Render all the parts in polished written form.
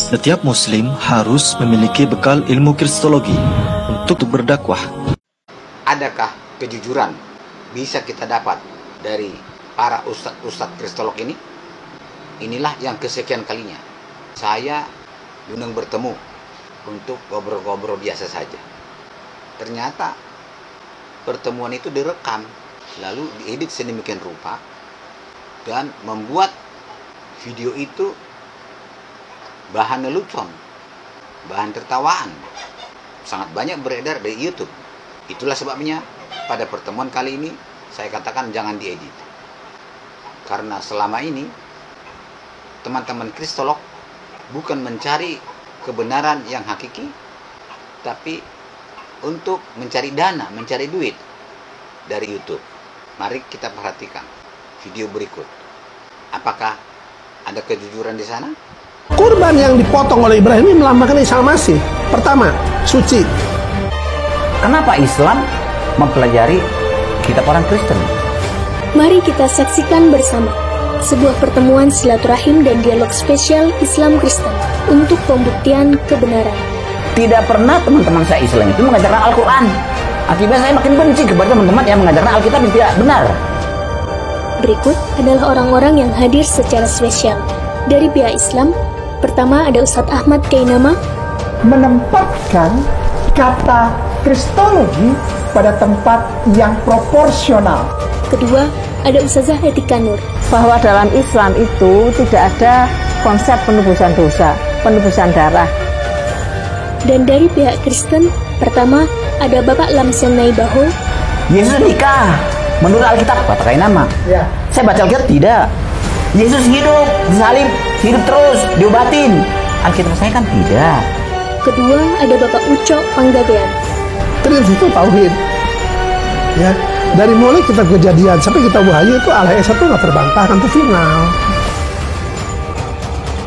Setiap muslim harus memiliki bekal ilmu kristologi untuk berdakwah. Adakah kejujuran bisa kita dapat dari para ustadz kristolog ini? Inilah yang kesekian kalinya saya diundang bertemu untuk ngobrol-ngobrol biasa saja. Ternyata pertemuan itu direkam, lalu diedit sedemikian rupa dan membuat video itu bahan lelucon, bahan tertawaan, sangat banyak beredar di YouTube. Itulah sebabnya pada pertemuan kali ini saya katakan jangan diedit, karena selama ini teman-teman kristolog bukan mencari kebenaran yang hakiki, tapi untuk mencari dana, mencari duit dari YouTube. Mari kita perhatikan video berikut. Apakah ada kejujuran di sana? Kurban yang dipotong oleh Ibrahim ini melambangkan Isa Al-Masih. Pertama, suci. Kenapa Islam mempelajari kitab orang Kristen? Mari kita saksikan bersama sebuah pertemuan silaturahim dan dialog spesial Islam Kristen untuk pembuktian kebenaran. Tidak pernah teman-teman saya Islam itu mengajarkan Al-Quran. Akibatnya saya makin benci kepada teman-teman yang mengajarkan Alkitab yang tidak benar. Berikut adalah orang-orang yang hadir secara spesial. Dari pihak Islam, pertama ada Ustadz Ahmad Kainama, menempatkan kata kristologi pada tempat yang proporsional. Kedua, ada Ustazah Etika Nur, bahwa dalam Islam itu tidak ada konsep penebusan dosa, penebusan darah. Dan dari pihak Kristen, pertama ada Bapak Lamsen Naibaho, Yesus nikah menurut Alkitab, kata Kainama. Ya. Saya baca Alkitab tidak. Yesus hidup, disalib, hidup terus, diobatin. Alkitab saya kan tidak. Kedua ada Bapak Ucok Panggabean. Terus itu tauhid. Ya, dari mulai kita Kejadian sampai kita Wahyu itu Allah Esa itu nggak terbantahkan, itu final.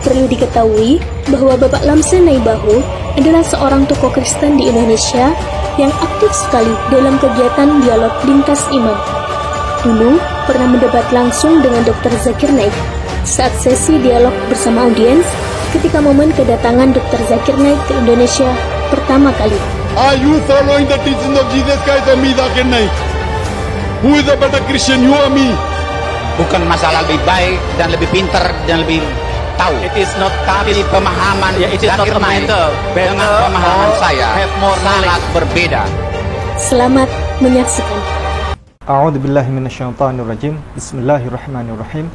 Perlu diketahui bahwa Bapak Lamsen Naibaho adalah seorang tokoh Kristen di Indonesia yang aktif sekali dalam kegiatan dialog lintas iman. Dulu pernah mendebat langsung dengan Dr. Zakir Naik saat sesi dialog bersama audiens ketika momen kedatangan Dr. Zakir Naik ke Indonesia pertama kali. Are you following the teaching of Jesus Christ or me, Zakir Naik? Who is a better Christian, you or me? Bukan masalah lebih baik dan lebih pintar dan lebih tahu. It is not tapi pemahaman Zakir Naik dengan pemahaman saya sangat berbeda. Selamat menyaksikan. A'udzubillahi minasyaitonirrajim. Bismillahirrahmanirrahim.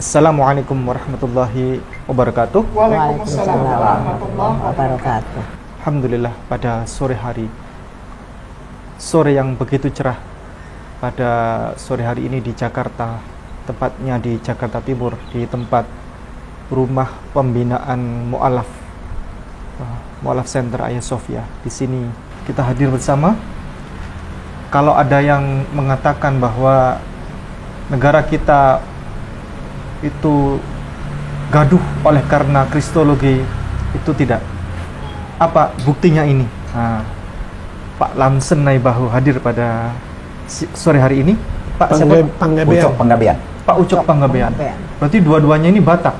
Assalamualaikum warahmatullahi wabarakatuh. Waalaikumsalam warahmatullahi wabarakatuh. Alhamdulillah, pada sore hari, sore yang begitu cerah, pada sore hari ini di Jakarta, tepatnya di Jakarta Timur, di tempat rumah pembinaan Mu'alaf Center Hagia Sophia. Di sini kita hadir bersama. Kalau ada yang mengatakan bahwa negara kita itu gaduh oleh karena kristologi, itu tidak. Apa buktinya ini? Nah, Pak Lamsen Naibaho hadir pada sore hari ini. Pak Panggabean. Pak Ucok Panggabean. Berarti dua-duanya ini Batak.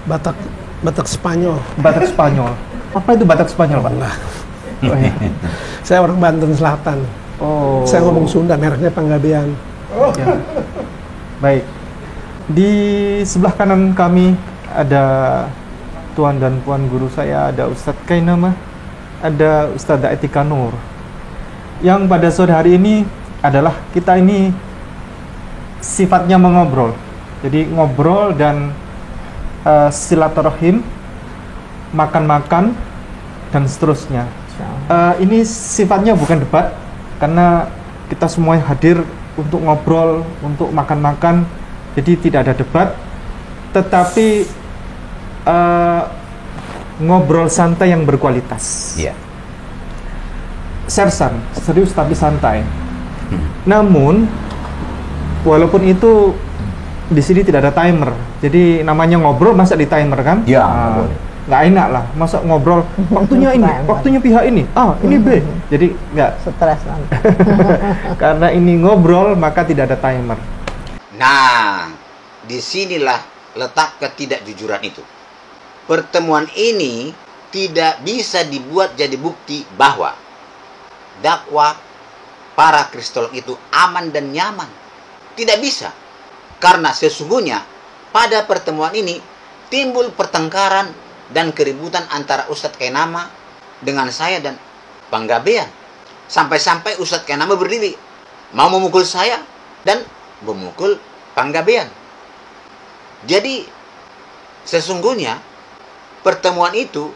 Batak Spanyol. Batak Spanyol. Apa itu Batak Spanyol, Pak? Oh, iya. Saya orang Banten Selatan. Oh. Saya ngomong Sunda, mereknya Panggabean. Oh. Ya. Baik. Di sebelah kanan kami ada tuan dan puan guru saya, ada Ustadz Kainama, ada Ustazah Etika Nur. Yang pada sore hari ini adalah kita ini sifatnya mengobrol. Jadi ngobrol dan silaturahim, makan-makan dan seterusnya. Ini sifatnya bukan debat, karena kita semua hadir untuk ngobrol, untuk makan-makan, jadi tidak ada debat, tetapi ngobrol santai yang berkualitas. Iya. Sersan, serius tapi santai. Namun, walaupun itu di sini tidak ada timer, jadi namanya ngobrol masa di timer kan? Ya, nggak enak lah, masa ngobrol waktunya ini, waktunya pihak ini, ini B, jadi nggak stres nanti. Karena ini ngobrol maka tidak ada timer. Nah, disinilah letak ketidakjujuran itu. pertemuan ini tidak bisa dibuat jadi bukti bahwa dakwah para kristolog itu aman dan nyaman. Tidak bisa. Karena sesungguhnya pada pertemuan ini timbul pertengkaran dan keributan antara Ustadz Kainama dengan saya dan Bang Gabean. Sampai-sampai Ustadz Kainama berdiri mau memukul saya dan memukul Bang Gabean. Jadi sesungguhnya pertemuan itu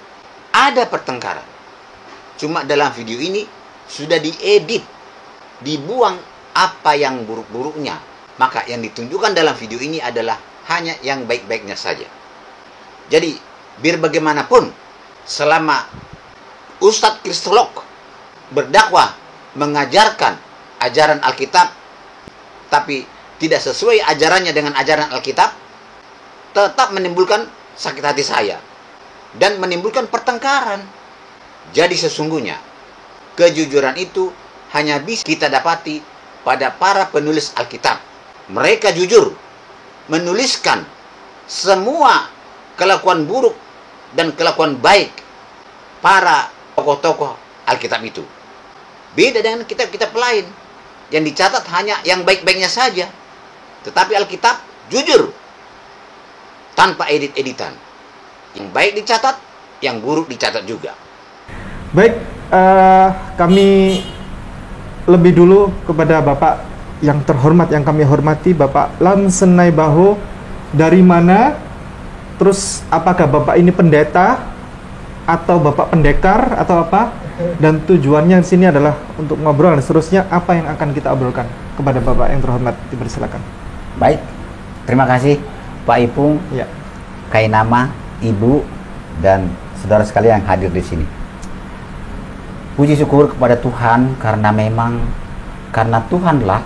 ada pertengkaran. Cuma dalam video ini sudah diedit, dibuang apa yang buruk-buruknya. Maka yang ditunjukkan dalam video ini adalah hanya yang baik-baiknya saja. Jadi biar bagaimanapun, selama Ustadz Kristolog berdakwah mengajarkan ajaran Alkitab tapi tidak sesuai ajarannya dengan ajaran Alkitab, tetap menimbulkan sakit hati saya dan menimbulkan pertengkaran. Jadi sesungguhnya kejujuran itu hanya bisa kita dapati pada para penulis Alkitab. Mereka jujur menuliskan semua kelakuan buruk dan kelakuan baik para tokoh-tokoh Alkitab itu. Beda dengan kitab-kitab lain yang dicatat hanya yang baik-baiknya saja. Tetapi Alkitab jujur tanpa edit-editan. Yang baik dicatat, yang buruk dicatat juga. Baik, kami lebih dulu kepada Bapak yang terhormat, yang kami hormati, Bapak Lamsen Naibaho. Dari mana? Terus apakah Bapak ini pendeta atau Bapak pendekar atau apa? Dan tujuannya di sini adalah untuk ngobrol dan seterusnya. Apa yang akan kita obrolkan kepada Bapak yang terhormat? Dipersilakan. Baik, terima kasih Pak Ipung, ya. Kainama, Ibu, dan saudara sekalian yang hadir di sini. Puji syukur kepada Tuhan karena memang karena Tuhanlah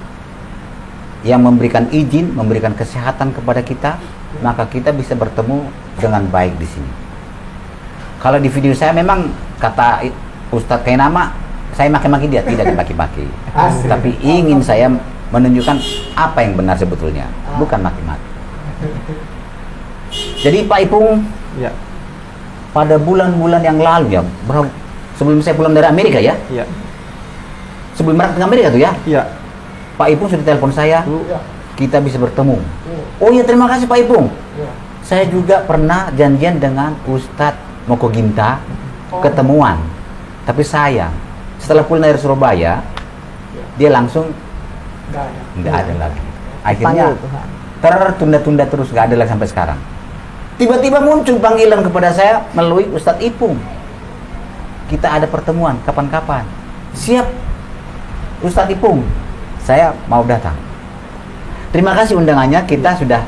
yang memberikan izin, memberikan kesehatan kepada kita, maka kita bisa bertemu dengan baik di sini. Kalau di video saya memang kata Ustadz Kainama, saya maki-maki dia, tidak dimaki-maki. Tapi ingin saya menunjukkan apa yang benar sebetulnya, bukan maki-maki. Jadi Pak Ipung, ya. Pada bulan-bulan yang lalu ya, sebelum saya pulang dari Amerika ya, sebelum berangkat ke Amerika tuh ya, Pak Ipung sudah telepon saya, kita bisa bertemu. Oh iya, terima kasih Pak Ipung. Saya juga pernah janjian dengan Ustadz Moko Ginta ketemuan, tapi sayang setelah pulang dari Surabaya dia langsung nggak ada lagi. Akhirnya tertunda-tunda terus, nggak ada lagi sampai sekarang. Tiba-tiba muncul panggilan kepada saya melalui Ustadz Ipung. Kita ada pertemuan kapan-kapan. Siap Ustadz Ipung, saya mau datang. Terima kasih undangannya, kita sudah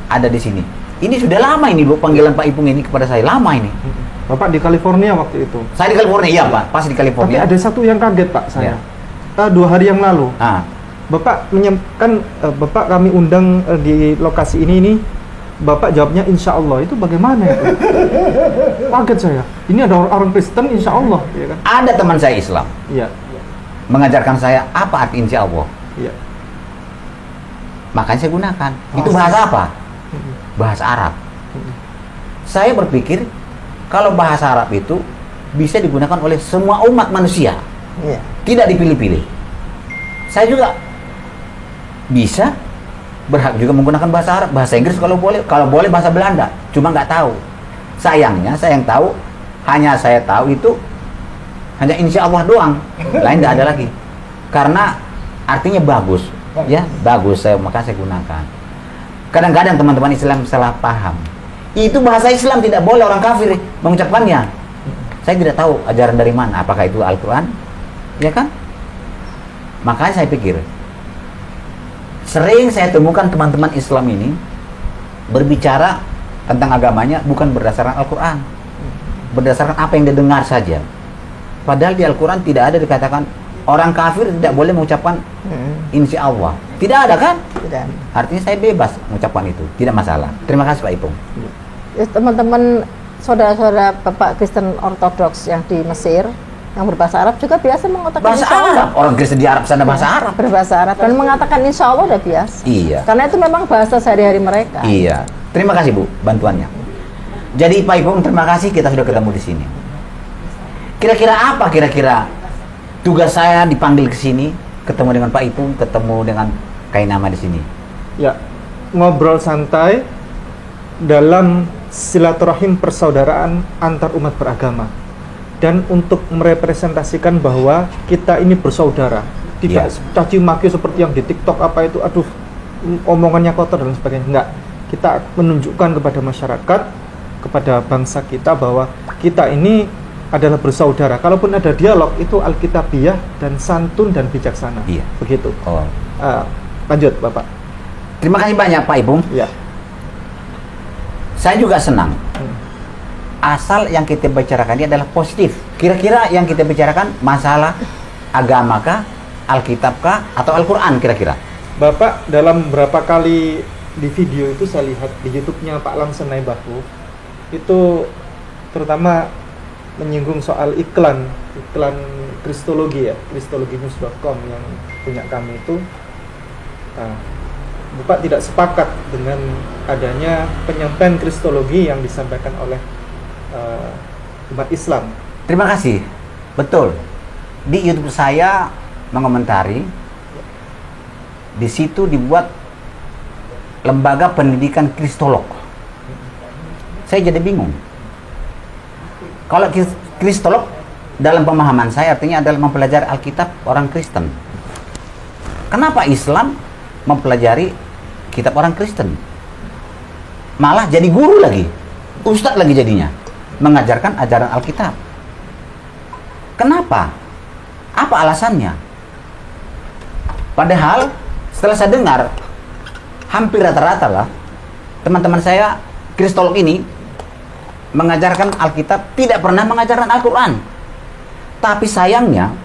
ada di sini. Ini sudah lama ini Bu, panggilan Pak Ipung ini kepada saya, lama ini. Bapak di California waktu itu. Saya di California, iya Pak, pas di California. Tapi ada satu yang kaget Pak saya. 2 hari yang lalu. Bapak menyampaikan, Bapak kami undang di lokasi ini. Bapak jawabnya insya Allah. Itu bagaimana itu? Kaget saya. Ini ada orang Kristen insya Allah, ya kan? Ada teman saya Islam. Iya. Mengajarkan saya apa arti insya Allah. Iya. Makanya saya gunakan. Itu bahasa apa? Bahasa Arab. Saya berpikir kalau bahasa Arab itu bisa digunakan oleh semua umat manusia. Tidak dipilih-pilih. Saya juga bisa berhak juga menggunakan bahasa Arab, bahasa Inggris kalau boleh bahasa Belanda, cuma nggak tahu. Sayangnya saya yang tahu, hanya saya tahu itu hanya insya Allah doang, lain nggak ada lagi. Karena artinya bagus, ya bagus, maka saya gunakan. Kadang-kadang teman-teman Islam salah paham. Itu bahasa Islam, tidak boleh orang kafir mengucapkannya. Saya tidak tahu ajaran dari mana, apakah itu Al-Quran, ya kan? Makanya saya pikir sering saya temukan teman-teman Islam ini berbicara tentang agamanya bukan berdasarkan Al-Quran, berdasarkan apa yang didengar saja. Padahal di Al-Quran tidak ada dikatakan orang kafir tidak boleh mengucapkan insya Allah. Tidak ada kan? Tidak. Artinya saya bebas mengucapkan itu, tidak masalah. Terima kasih Pak Ipung. Ya, teman-teman saudara-saudara Bapak Kristen Ortodoks yang di Mesir yang berbahasa Arab juga biasa mengatakan bahasa Arab. Orang Kristen di Arab sana bahasa Arab. Berbahasa Arab dan mengatakan insya Allah udah biasa. Iya. Karena itu memang bahasa sehari-hari mereka. Iya. Terima kasih Bu bantuannya. Jadi Pak Ipung, terima kasih kita sudah ketemu di sini. Kira-kira apa tugas saya dipanggil ke sini, ketemu dengan Pak Ipung, ketemu dengan Kainama di sini? Ya, ngobrol santai dalam silaturahim persaudaraan antar umat beragama, dan untuk merepresentasikan bahwa kita ini bersaudara, tidak caci maki seperti yang di TikTok apa itu, aduh omongannya kotor dan sebagainya. Enggak, kita menunjukkan kepada masyarakat, kepada bangsa kita bahwa kita ini adalah bersaudara. Kalaupun ada dialog itu alkitabiah dan santun dan bijaksana. Iya, begitu. Oh. Lanjut Bapak. Terima kasih banyak Pak Ipung. Ya. Saya juga senang. Asal yang kita bicarakan ini adalah positif. Kira-kira yang kita bicarakan masalah agamakah, Alkitabkah, atau Al-Quran kira-kira? Bapak dalam berapa kali di video itu saya lihat di YouTube-nya Pak Lamsen Naibahu, itu terutama menyinggung soal iklan kristologi ya, kristologinews.com yang punya kami itu. Bapak tidak sepakat dengan adanya penyampaian kristologi yang disampaikan oleh umat Islam. Terima kasih. Betul. Di YouTube saya mengomentari, di situ dibuat lembaga pendidikan kristolog. Saya jadi bingung. Kalau kristolog dalam pemahaman saya artinya adalah mempelajari Alkitab orang Kristen. Kenapa Islam mempelajari kitab orang Kristen? Malah jadi guru lagi, ustadz lagi jadinya, mengajarkan ajaran Alkitab. Kenapa? Apa alasannya? Padahal setelah saya dengar, hampir rata-rata lah teman-teman saya kristolog ini mengajarkan Alkitab, tidak pernah mengajarkan Al-Quran. Tapi sayangnya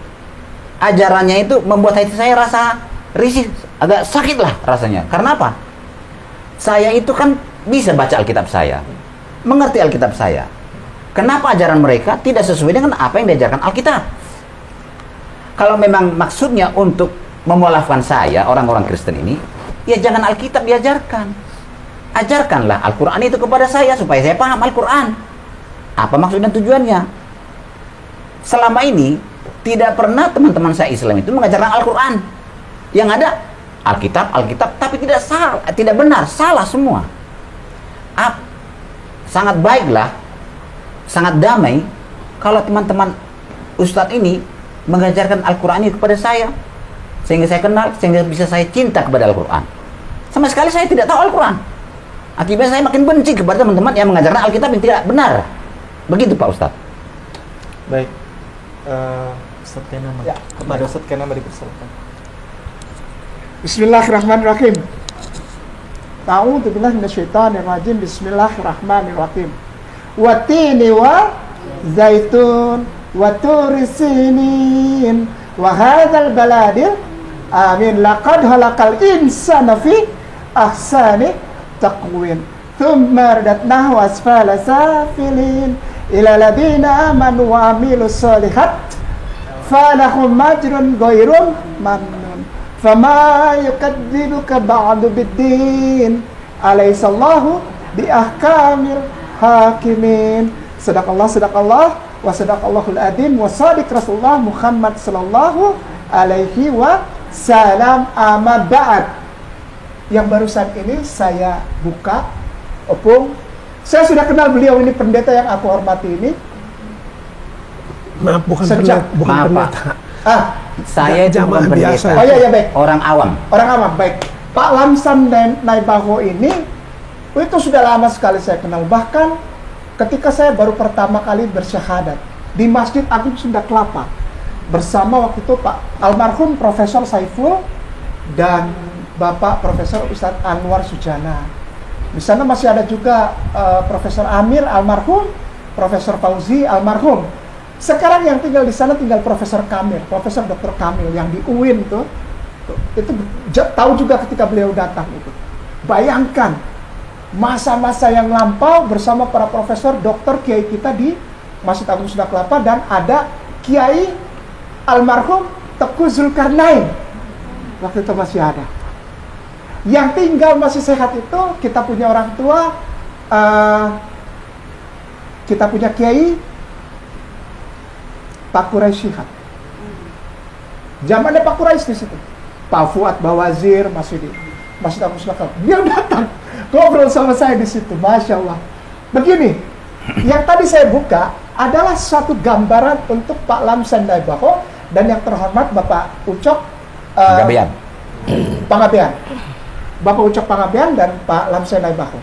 ajarannya itu membuat hati saya rasa risih, agak sakit lah rasanya. Karena apa? Saya itu kan bisa baca Alkitab saya, mengerti Alkitab saya. Kenapa ajaran mereka tidak sesuai dengan apa yang diajarkan Alkitab? Kalau memang maksudnya untuk memualafkan saya, orang-orang Kristen ini, ya jangan Alkitab diajarkan. Ajarkanlah Al-Quran itu kepada saya supaya saya paham Al-Quran. Apa maksud dan tujuannya? Selama ini tidak pernah teman-teman saya Islam itu mengajarkan Al-Quran. Yang ada Alkitab, tapi tidak benar, salah semua. Sangat baiklah, sangat damai kalau teman-teman ustadz ini mengajarkan Al-Quran ini kepada saya, sehingga saya kenal, sehingga bisa saya cinta kepada Al-Quran. Sama sekali saya tidak tahu Al-Quran. Akibatnya saya makin benci kepada teman-teman yang mengajarkan Alkitab yang tidak benar. Begitu Pak Ustadz. Baik, Ustadz Kainama. Ya, kepada Ustadz Kainama dipersilakan. Bismillahirrahmanirrahim. A'udzu billahi minasyaitonir rajim. Bismillahirrahmanirrahim. Watini wa zaitun wa turi sinin wa hadzal baladil amin laqad halaqal insana fi ahsani taqwim thumma radadnahu asfala safilin ila ladina amanu wa amilus solihat falahum majrun ghairum mamnun fama yukadzibuka ba'du biddin alaysallahu biahkamil hakimin. Sadaqallah wa sadaqallahul adzim wa sadiq Rasulullah Muhammad sallallahu alaihi wasallam. Amma ba'd. Yang barusan ini saya buka, Opung. Saya sudah kenal beliau ini, pendeta yang aku hormati ini. Maaf, bukan pendeta. Saya itu bukan pendeta. Oh iya, baik. Orang awam. Orang awam, baik. Pak Lamsen Naibahu ini, itu sudah lama sekali saya kenal. Bahkan ketika saya baru pertama kali bersyahadat di Masjid Agung Sunda Kelapa, bersama waktu itu Pak almarhum Profesor Saiful dan Bapak Profesor Ustadz Anwar Sujana. Di sana masih ada juga Profesor Amir almarhum, Profesor Fauzi almarhum. Sekarang yang tinggal di sana tinggal Profesor Kamil, Profesor Dr. Kamil yang di UIN tuh. Itu tahu juga ketika beliau datang itu. Bayangkan masa-masa yang lampau bersama para profesor, dokter, kiai kita di Masjid Agung Sunda Kelapa, dan ada Kiai almarhum Teguh Zulkarnain. Waktu itu masih ada. Yang tinggal masih sehat itu kita punya orang tua kita punya Kiai Pak Quraisy Shihab. Zamannya Pak Quraisy di situ. Pak Fuad Bawazir masih Agus Lakal. Dia datang ngobrol sama saya di situ, Masya Allah. Begini, yang tadi saya buka adalah satu gambaran untuk Pak Lamsan Naibaho dan yang terhormat Bapak Ucok Panggabean. Bapak Ucok Panggabean dan Pak Lamsan Naibaho.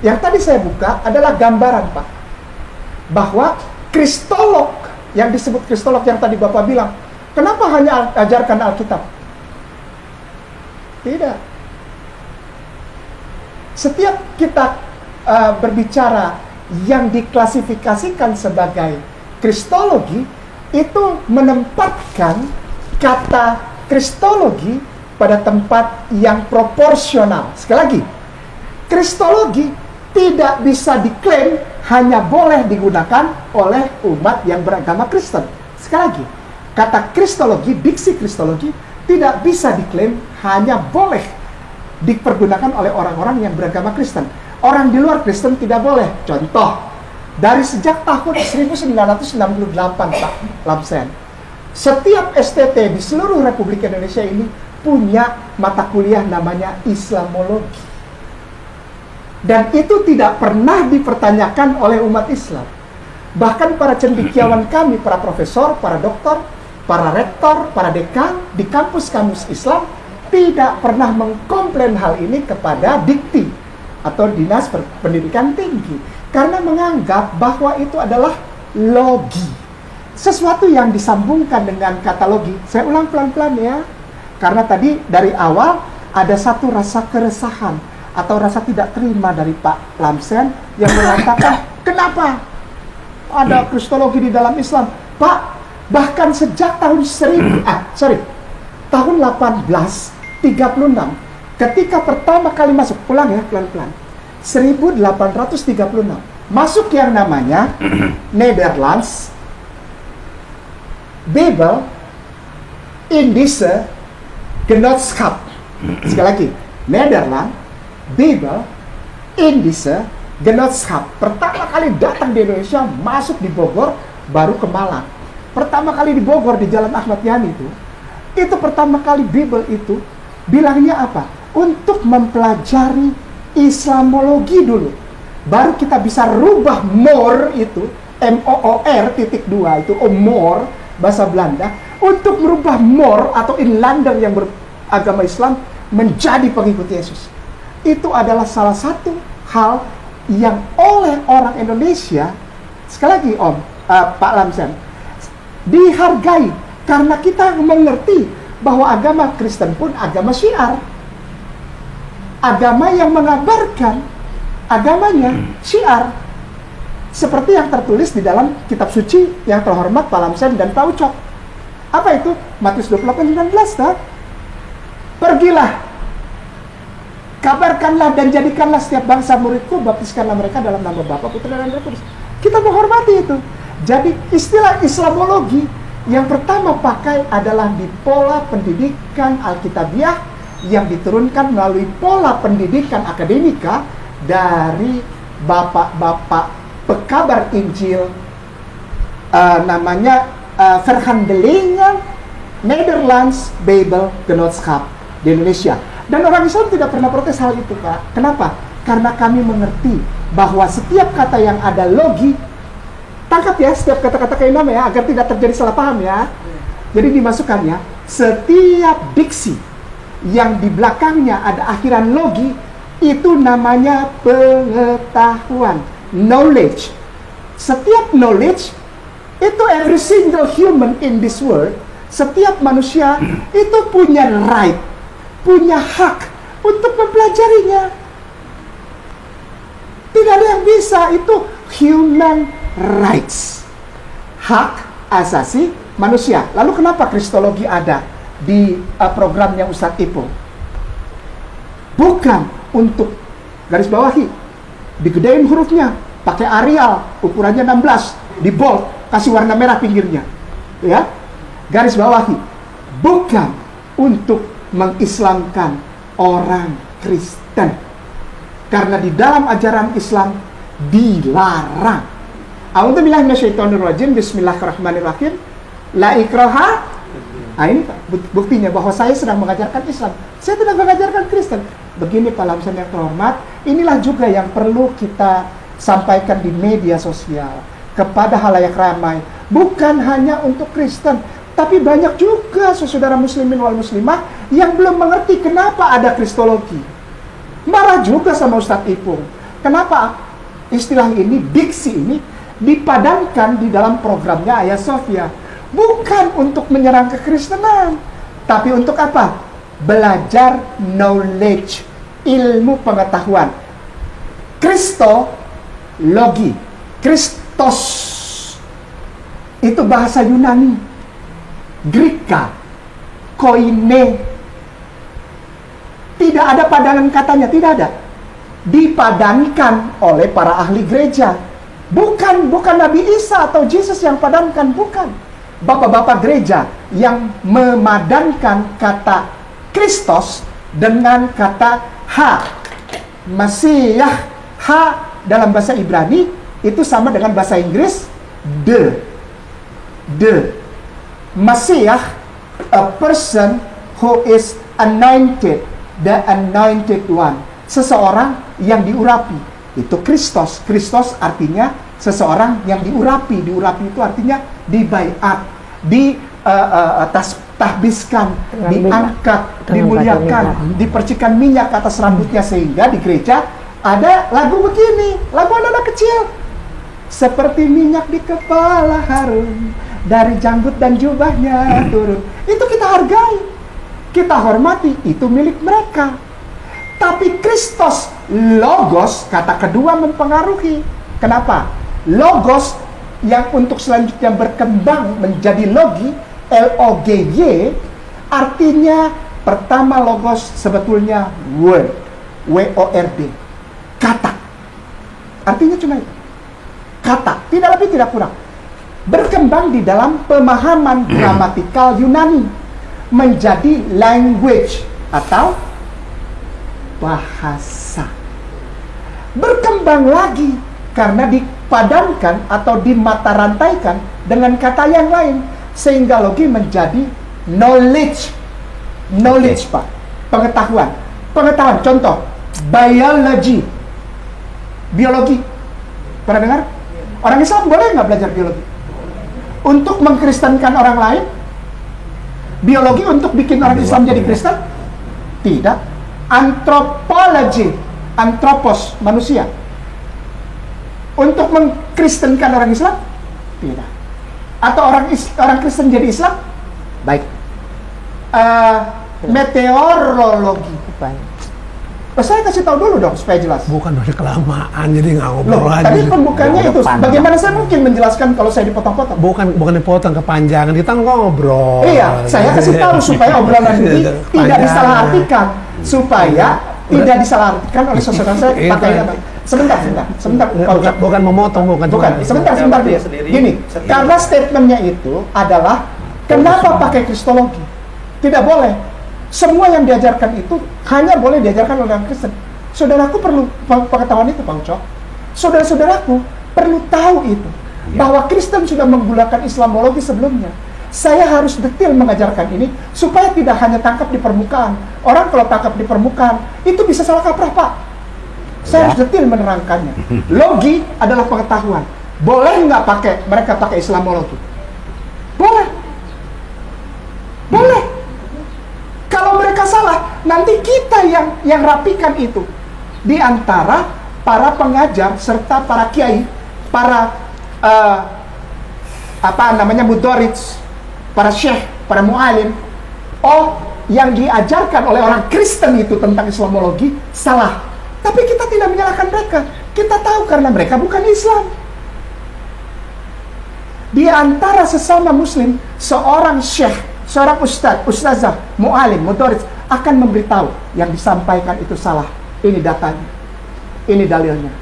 Yang tadi saya buka adalah gambaran, Pak, bahwa kristolog, yang disebut kristolog yang tadi Bapak bilang, kenapa hanya ajarkan Alkitab? Tidak. Setiap kita berbicara yang diklasifikasikan sebagai kristologi, itu menempatkan kata kristologi pada tempat yang proporsional. Sekali lagi, kristologi tidak bisa diklaim hanya boleh digunakan oleh umat yang beragama Kristen. Sekali lagi, kata kristologi, diksi kristologi tidak bisa diklaim hanya boleh dipergunakan oleh orang-orang yang beragama Kristen. Orang di luar Kristen tidak boleh. Contoh, dari sejak tahun 1968, Pak Lamsen, setiap STT di seluruh Republik Indonesia ini punya mata kuliah namanya Islamologi. Dan itu tidak pernah dipertanyakan oleh umat Islam. Bahkan para cendekiawan kami, para profesor, para doktor, para rektor, para dekan di kampus-kampus Islam tidak pernah mengkomplain hal ini kepada Dikti atau Dinas Pendidikan Tinggi, karena menganggap bahwa itu adalah logi, sesuatu yang disambungkan dengan kata logi. Saya ulang pelan-pelan ya, karena tadi dari awal ada satu rasa keresahan atau rasa tidak terima dari Pak Lamsen yang mengatakan, kenapa ada kristologi di dalam Islam? Pak, bahkan sejak tahun 1836, ketika pertama kali masuk, ulang ya pelan-pelan, 1836, masuk yang namanya Nederlands Bijbel Indische Genootschap. Sekali lagi, Nederland Bijbel Indische Genootschap. Pertama kali datang di Indonesia, masuk di Bogor, baru ke Malang. Pertama kali di Bogor, di Jalan Ahmad Yani itu pertama kali Bible itu bilangnya apa? Untuk mempelajari Islamologi dulu. Baru kita bisa rubah more itu, M-O-O-R.2 itu, more, bahasa Belanda, untuk merubah more atau inlander yang beragama Islam menjadi pengikut Yesus. Itu adalah salah satu hal yang oleh orang Indonesia, sekali lagi Pak Lamsen, dihargai, karena kita mengerti bahwa agama Kristen pun agama syiar, agama yang mengabarkan agamanya syiar, seperti yang tertulis di dalam kitab suci yang terhormat Pak Lamsen dan Pak Ucok. Apa itu? Matius 28:19, tak? Pergilah, kabarkanlah dan jadikanlah setiap bangsa muridku, baptiskanlah mereka dalam nama Bapa, Putra dan Roh Kudus. Kita menghormati itu. Jadi istilah Islamologi yang pertama pakai adalah di pola pendidikan Alkitabiah yang diturunkan melalui pola pendidikan akademika dari bapak-bapak pekabar Injil, namanya Verhandelingen Nederlands Bijbel Genootschap di Indonesia. Dan orang Islam tidak pernah protes hal itu, Pak. Kenapa? Karena kami mengerti bahwa setiap kata yang ada logi, tangkap ya setiap kata-kata kainam ya, agar tidak terjadi salah paham ya. Jadi dimasukkan ya, setiap diksi yang di belakangnya ada akhiran logi, itu namanya pengetahuan, knowledge. Setiap knowledge, itu every single human in this world, setiap manusia itu punya right, punya hak untuk mempelajarinya. Tidak ada yang bisa, itu human rights, hak asasi manusia. Lalu kenapa kristologi ada di programnya Ustadz Ipung? Bukan untuk, garis bawahi, digedein hurufnya, pakai Arial, ukurannya 16, di bold, kasih warna merah pinggirnya, ya. Garis bawahi, bukan untuk mengislamkan orang Kristen, karena di dalam ajaran Islam dilarang A'udzubillahi minasyaitonirrajim. Bismillahirrahmanirrahim. La ikraha. Nah, ini buktinya bahwa saya sedang mengajarkan Islam. Saya tidak mengajarkan Kristen. Begini Pak Lamson yang terhormat, inilah juga yang perlu kita sampaikan di media sosial kepada halayak ramai. Bukan hanya untuk Kristen, tapi banyak juga saudara muslimin wal muslimah yang belum mengerti kenapa ada kristologi. Marah juga sama Ustadz Ipung. Kenapa istilah ini, diksi ini dipadankan di dalam programnya Hagia Sophia? Bukan untuk menyerang kekristenan, tapi untuk apa? Belajar knowledge, ilmu pengetahuan. Kristologi, Kristos, itu bahasa Yunani. Greka, koine. Tidak ada padangan katanya, tidak ada. Dipadankan oleh para ahli gereja. Bukan Nabi Isa atau Yesus yang padankan, bukan. Bapak-bapak gereja yang memadankan kata Kristos dengan kata H. Masiah, H dalam bahasa Ibrani itu sama dengan bahasa Inggris the. Masiah, a person who is anointed, the anointed one, seseorang yang diurapi. Itu Kristos. Kristos artinya seseorang yang diurapi. Diurapi itu artinya dibaiat, tahbiskan, diangkat, dimuliakan, dipercikan minyak ke atas rambutnya. Sehingga di gereja ada lagu begini, lagu anak-anak kecil. Seperti minyak di kepala harum, dari janggut dan jubahnya turun. Itu kita hargai, kita hormati, itu milik mereka. Tapi Kristos, logos, kata kedua mempengaruhi. Kenapa? Logos yang untuk selanjutnya berkembang menjadi logi, L-O-G-Y, artinya pertama logos sebetulnya word, W-O-R-D, kata. Artinya cuma itu, kata, tidak lebih tidak kurang. Berkembang di dalam pemahaman gramatikal Yunani menjadi language atau bahasa. Berkembang lagi karena dipadankan atau dimatarantaikan dengan kata yang lain, sehingga logi menjadi knowledge. Knowledge, Pak, pengetahuan. Contoh, biology, biologi. Pernah dengar? Orang Islam boleh nggak belajar biologi? Untuk mengkristenkan orang lain? Biologi untuk bikin orang Islam jadi Kristen? Tidak. Antropologi, antropos, manusia. Untuk mengkristenkan orang Islam? Tidak. Atau orang Kristen jadi Islam? Baik. Meteorologi. Saya kasih tahu dulu dong supaya jelas. Bukan udah kelamaan jadi nggak ngobrol aja. Tadi pembukaannya itu. Bagaimana saya mungkin menjelaskan kalau saya dipotong-potong? Bukan dipotong, kepanjangan. Kita ngobrol. Iya, saya kasih tahu supaya obrolan ini tidak disalahartikan, supaya tidak disalahartikan oleh saudara saya. Pakai apa? Sebentar. Bukan memotong, bukan. Sebentar dia. Gini, karena statementnya itu adalah kenapa pakai kristologi? Tidak boleh. Semua yang diajarkan itu hanya boleh diajarkan oleh orang Kristen. Saudaraku perlu pengetahuan itu, Pak Ucok. Saudara-saudaraku perlu tahu itu, bahwa Kristen sudah menggunakan Islamologi sebelumnya. Saya harus detail mengajarkan ini supaya tidak hanya tangkap di permukaan. Orang kalau tangkap di permukaan itu bisa salah kaprah, Pak. Saya harus detail menerangkannya. Logi adalah pengetahuan. Boleh nggak mereka pakai Islamologi? Boleh. Kalau mereka salah, nanti kita yang rapikan itu. Di antara para pengajar serta para kiai, para mudorits, para syekh, para mu'alim. Yang diajarkan oleh orang Kristen itu tentang Islamologi salah. Tapi kita tidak menyalahkan mereka. Kita tahu karena mereka bukan Islam. Di antara sesama Muslim, seorang syekh, seorang ustazah, mu'alim, mudoris akan memberitahu yang disampaikan itu salah. Ini datanya, ini dalilnya.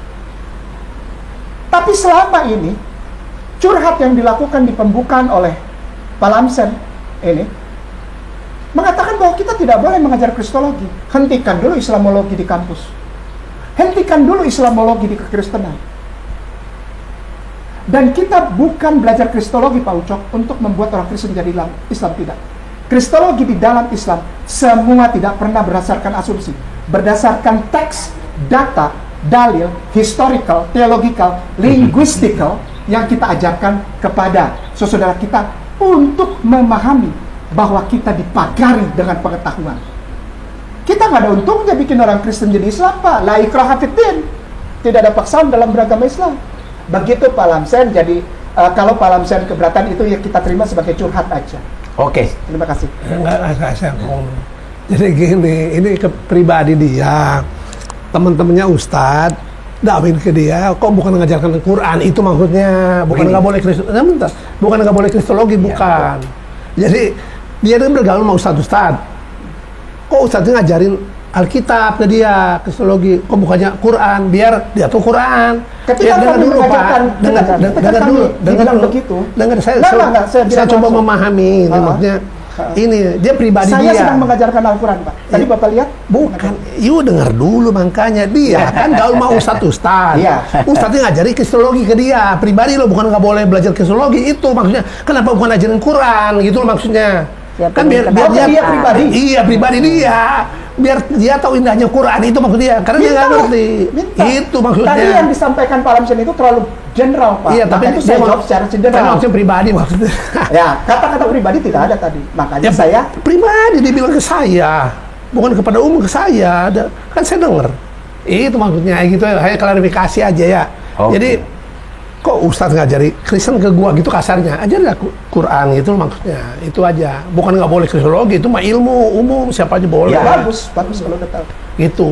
Tapi selama ini curhat yang dilakukan di pembukaan oleh Pak Lamson ini mengatakan bahwa kita tidak boleh mengajar kristologi. Hentikan dulu Islamologi di kampus. Hentikan dulu Islamologi di kekristenan. Dan kita bukan belajar kristologi Pak Ucok untuk membuat orang Kristen jadi Islam, tidak. Kristologi di dalam Islam semua tidak pernah berdasarkan asumsi, berdasarkan teks, data, dalil, historical, theological, linguistical yang kita ajarkan kepada saudara kita untuk memahami bahwa kita dipagari dengan pengetahuan. Kita nggak ada untungnya bikin orang Kristen jadi Islam, Pak. La ikraha fiddin. Tidak ada paksaan dalam beragama Islam. Begitu Pak Lamsen, jadi kalau Pak Lamsen keberatan itu ya kita terima sebagai curhat aja. Oke. Terima kasih. Enggak saya ngomong. Jadi gini, ini ke pribadi dia. Teman-temannya Ustadz dakwin ke dia, kok bukan mengajarkan Al-Quran, itu maksudnya. Bukan nggak boleh bukan nggak boleh kristologi, bukan. Jadi dia bergaul sama Ustadz. Kok Ustadznya ngajarin Alkitab ke dia, kristologi, kok bukannya Quran, biar dia tuh Quran. Ketika dengar dulu Pak, dengar dulu. Begitu. Dengar saya coba memahami, maksudnya ini dia pribadi saya dia. sedang mengajarkan Al-Quran, Pak. Tadi Bapak lihat? Bukan, dengar dulu makanya dia kan gaul sama Ustadz. Ustadznya ngajari kristologi ke dia, pribadi lo, bukan nggak boleh belajar kristologi itu maksudnya. Kenapa bukan ajarin Quran gitu loh maksudnya? Kan biar dia pribadi. Iya, pribadi dia. Biar dia tahu indahnya Quran itu maksud dia. Karena dia nggak ngerti. Itu maksudnya. Tadi yang disampaikan Pak Lamsen itu terlalu general, Pak. Iya, tapi itu saya jawab secara general. Kan maksudnya pribadi maksudnya. Ya, kata-kata pribadi tidak ada tadi. Makanya saya pribadi dia bilang ke saya, bukan kepada umum, ke saya. Kan saya dengar. Itu maksudnya gitu. Saya klarifikasi aja ya. Jadi kok Ustadz ngajari Kristen ke gua gitu kasarnya, ajarin Quran gitu maksudnya. Itu aja. Bukan nggak boleh kristologi, itu mah ilmu umum, siapa aja boleh. Ya, bagus kalau udah tahu. Gitu.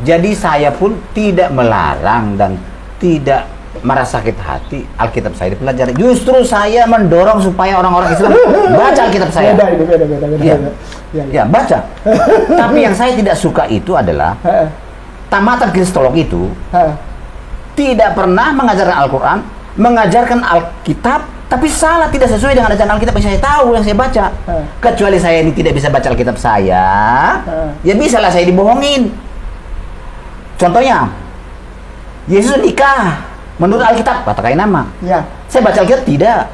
Jadi saya pun tidak melarang dan tidak merasa sakit hati Alkitab saya dipelajari. Justru saya mendorong supaya orang-orang Islam baca Alkitab saya. Beda. Ya, baca. Tapi yang saya tidak suka itu adalah tamatan kristologi itu tidak pernah mengajarkan Al-Quran, mengajarkan Alkitab, tapi salah, tidak sesuai dengan ajaran Alkitab yang saya tahu, yang saya baca. Kecuali saya ini tidak bisa baca Alkitab saya, ya bisalah saya dibohongin. Contohnya, Yesus nikah menurut Alkitab, kata Kainama. Ya. Saya baca Alkitab tidak.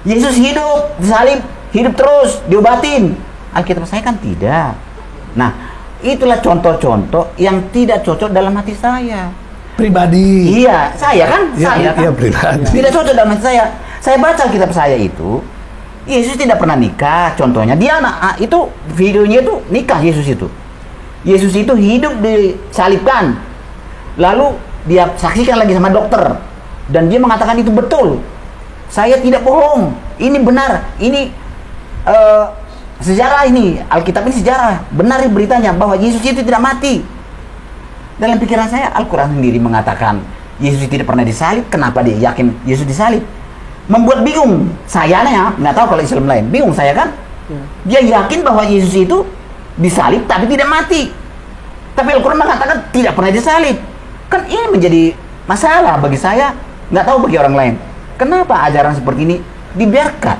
Yesus hidup, disalib, hidup terus, diobatin. Alkitab saya kan tidak. Nah, itulah contoh-contoh yang tidak cocok dalam hati saya. Pribadi. Iya, saya kan. Iya, pribadi. Tidak cocok dalam hati saya. Saya baca Alkitab saya itu, Yesus tidak pernah nikah. Contohnya, dia itu videonya itu nikah Yesus itu. Yesus itu hidup disalibkan. Lalu dia saksikan lagi sama dokter. Dan dia mengatakan itu betul. Saya tidak bohong. Ini benar. Ini sejarah ini. Alkitab ini sejarah. Benar beritanya bahwa Yesus itu tidak mati. Dalam pikiran saya, Al-Quran sendiri mengatakan Yesus tidak pernah disalib. Kenapa dia yakin Yesus disalib? Membuat bingung saya, nggak tahu kalau Islam lain. Bingung saya kan? Dia yakin bahwa Yesus itu disalib tapi tidak mati. Tapi Al-Quran mengatakan tidak pernah disalib. Kan ini menjadi masalah bagi saya. Nggak tahu bagi orang lain. Kenapa ajaran seperti ini dibiarkan?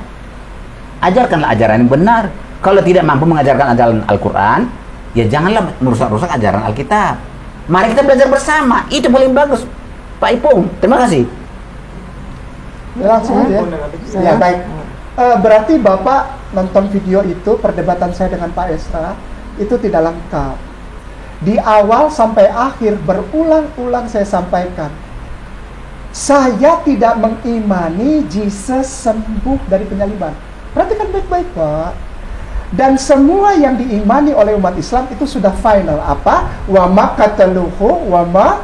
Ajarkanlah ajaran yang benar. Kalau tidak mampu mengajarkan ajaran Al-Quran, ya janganlah merusak-rusak ajaran Alkitab. Mari kita belajar bersama, itu paling bagus. Pak Ipung, terima kasih. Langsung aja. Ya, baik. Berarti Bapak nonton video itu, perdebatan saya dengan Pak Esra, itu tidak lengkap. Di awal sampai akhir, berulang-ulang saya sampaikan. Saya tidak mengimani Jesus sembuh dari penyaliban. Perhatikan baik-baik, Pak. Dan semua yang diimani oleh umat Islam itu sudah final. Apa? Wa ma qataluhu wa ma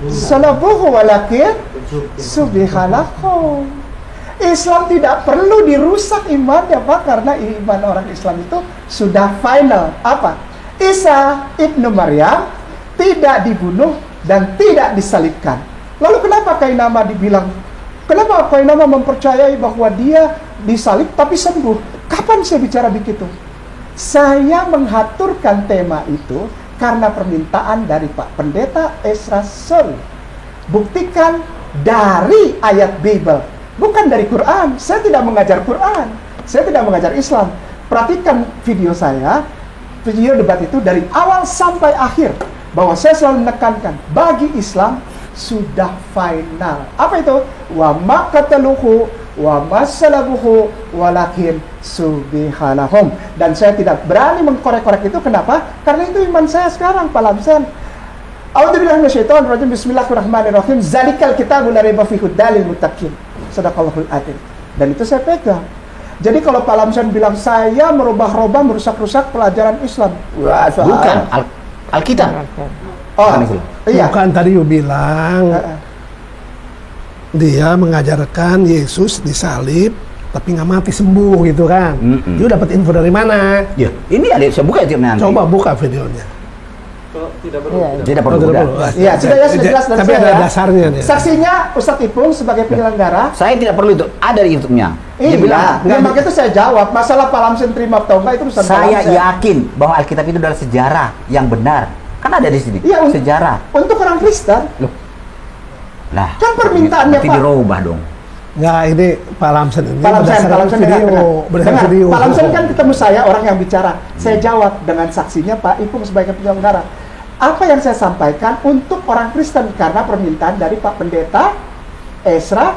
salabuhu walakin subihalahu. Islam tidak perlu dirusak imannya, Pak, karena iman orang Islam itu sudah final. Apa? Isa ibnu Maryam tidak dibunuh dan tidak disalibkan. Lalu kenapa Kainama dibilang? Kenapa Kainama mempercayai bahwa dia disalib tapi sembuh? Kapan saya bicara begitu? Saya mengaturkan tema itu karena permintaan dari Pak Pendeta Esra Soli. Buktikan dari ayat Bible, bukan dari Quran. Saya tidak mengajar Quran, saya tidak mengajar Islam. Perhatikan video saya, video debat itu dari awal sampai akhir, bahwa saya selalu menekankan bagi Islam sudah final. Apa itu? Wa ma qataluhu wa ma salabuhu walakin subihanahum. Dan saya tidak berani mengkorek-korek itu. Kenapa? Karena itu iman saya sekarang, Pak Lamsen. A'udzubillahi minasyaitonir rajim. Bismillahirrahmanirrahim. Zalikal kitabul la raiba fihi hudal lil muttaqin. Shadaqallahul adzim. Dan itu saya pegang. Jadi kalau Pak Lamsen bilang saya merubah-rubah, merusak-rusak pelajaran Islam. Wah, bukan Alkitab. Oh, iya. Bukan tadi you bilang dia mengajarkan Yesus disalib tapi nggak mati sembuh gitu kan? You dapat info dari mana? Ya, ini ada saya buka itu nanti. Coba buka videonya. Tidak perlu. Iya, sudah jelas dari tapi saya. ada dasarnya nih. Saksinya Ustadz Ipung sebagai penyelenggara. Saya tidak perlu itu, ada di YouTube-nya. Dia bilang, makanya itu saya jawab. Masalah Pak Lamsen terima atau enggak itu urusan Pak Lamsen. Saya yakin bahwa Alkitab itu adalah sejarah yang benar. Kan ada di sini. Iya, sejarah. Untuk orang Kristen. Loh. Lah, kan permintaannya Pak. dirubah dong. Nggak, ini Pak Lamsen ini Pak Lamsen video. Pak Lamsen kan ketemu saya, orang yang bicara. Saya jawab dengan saksinya Pak Ipung sebagai penyelenggara. Apa yang saya sampaikan untuk orang Kristen karena permintaan dari Pak Pendeta Esra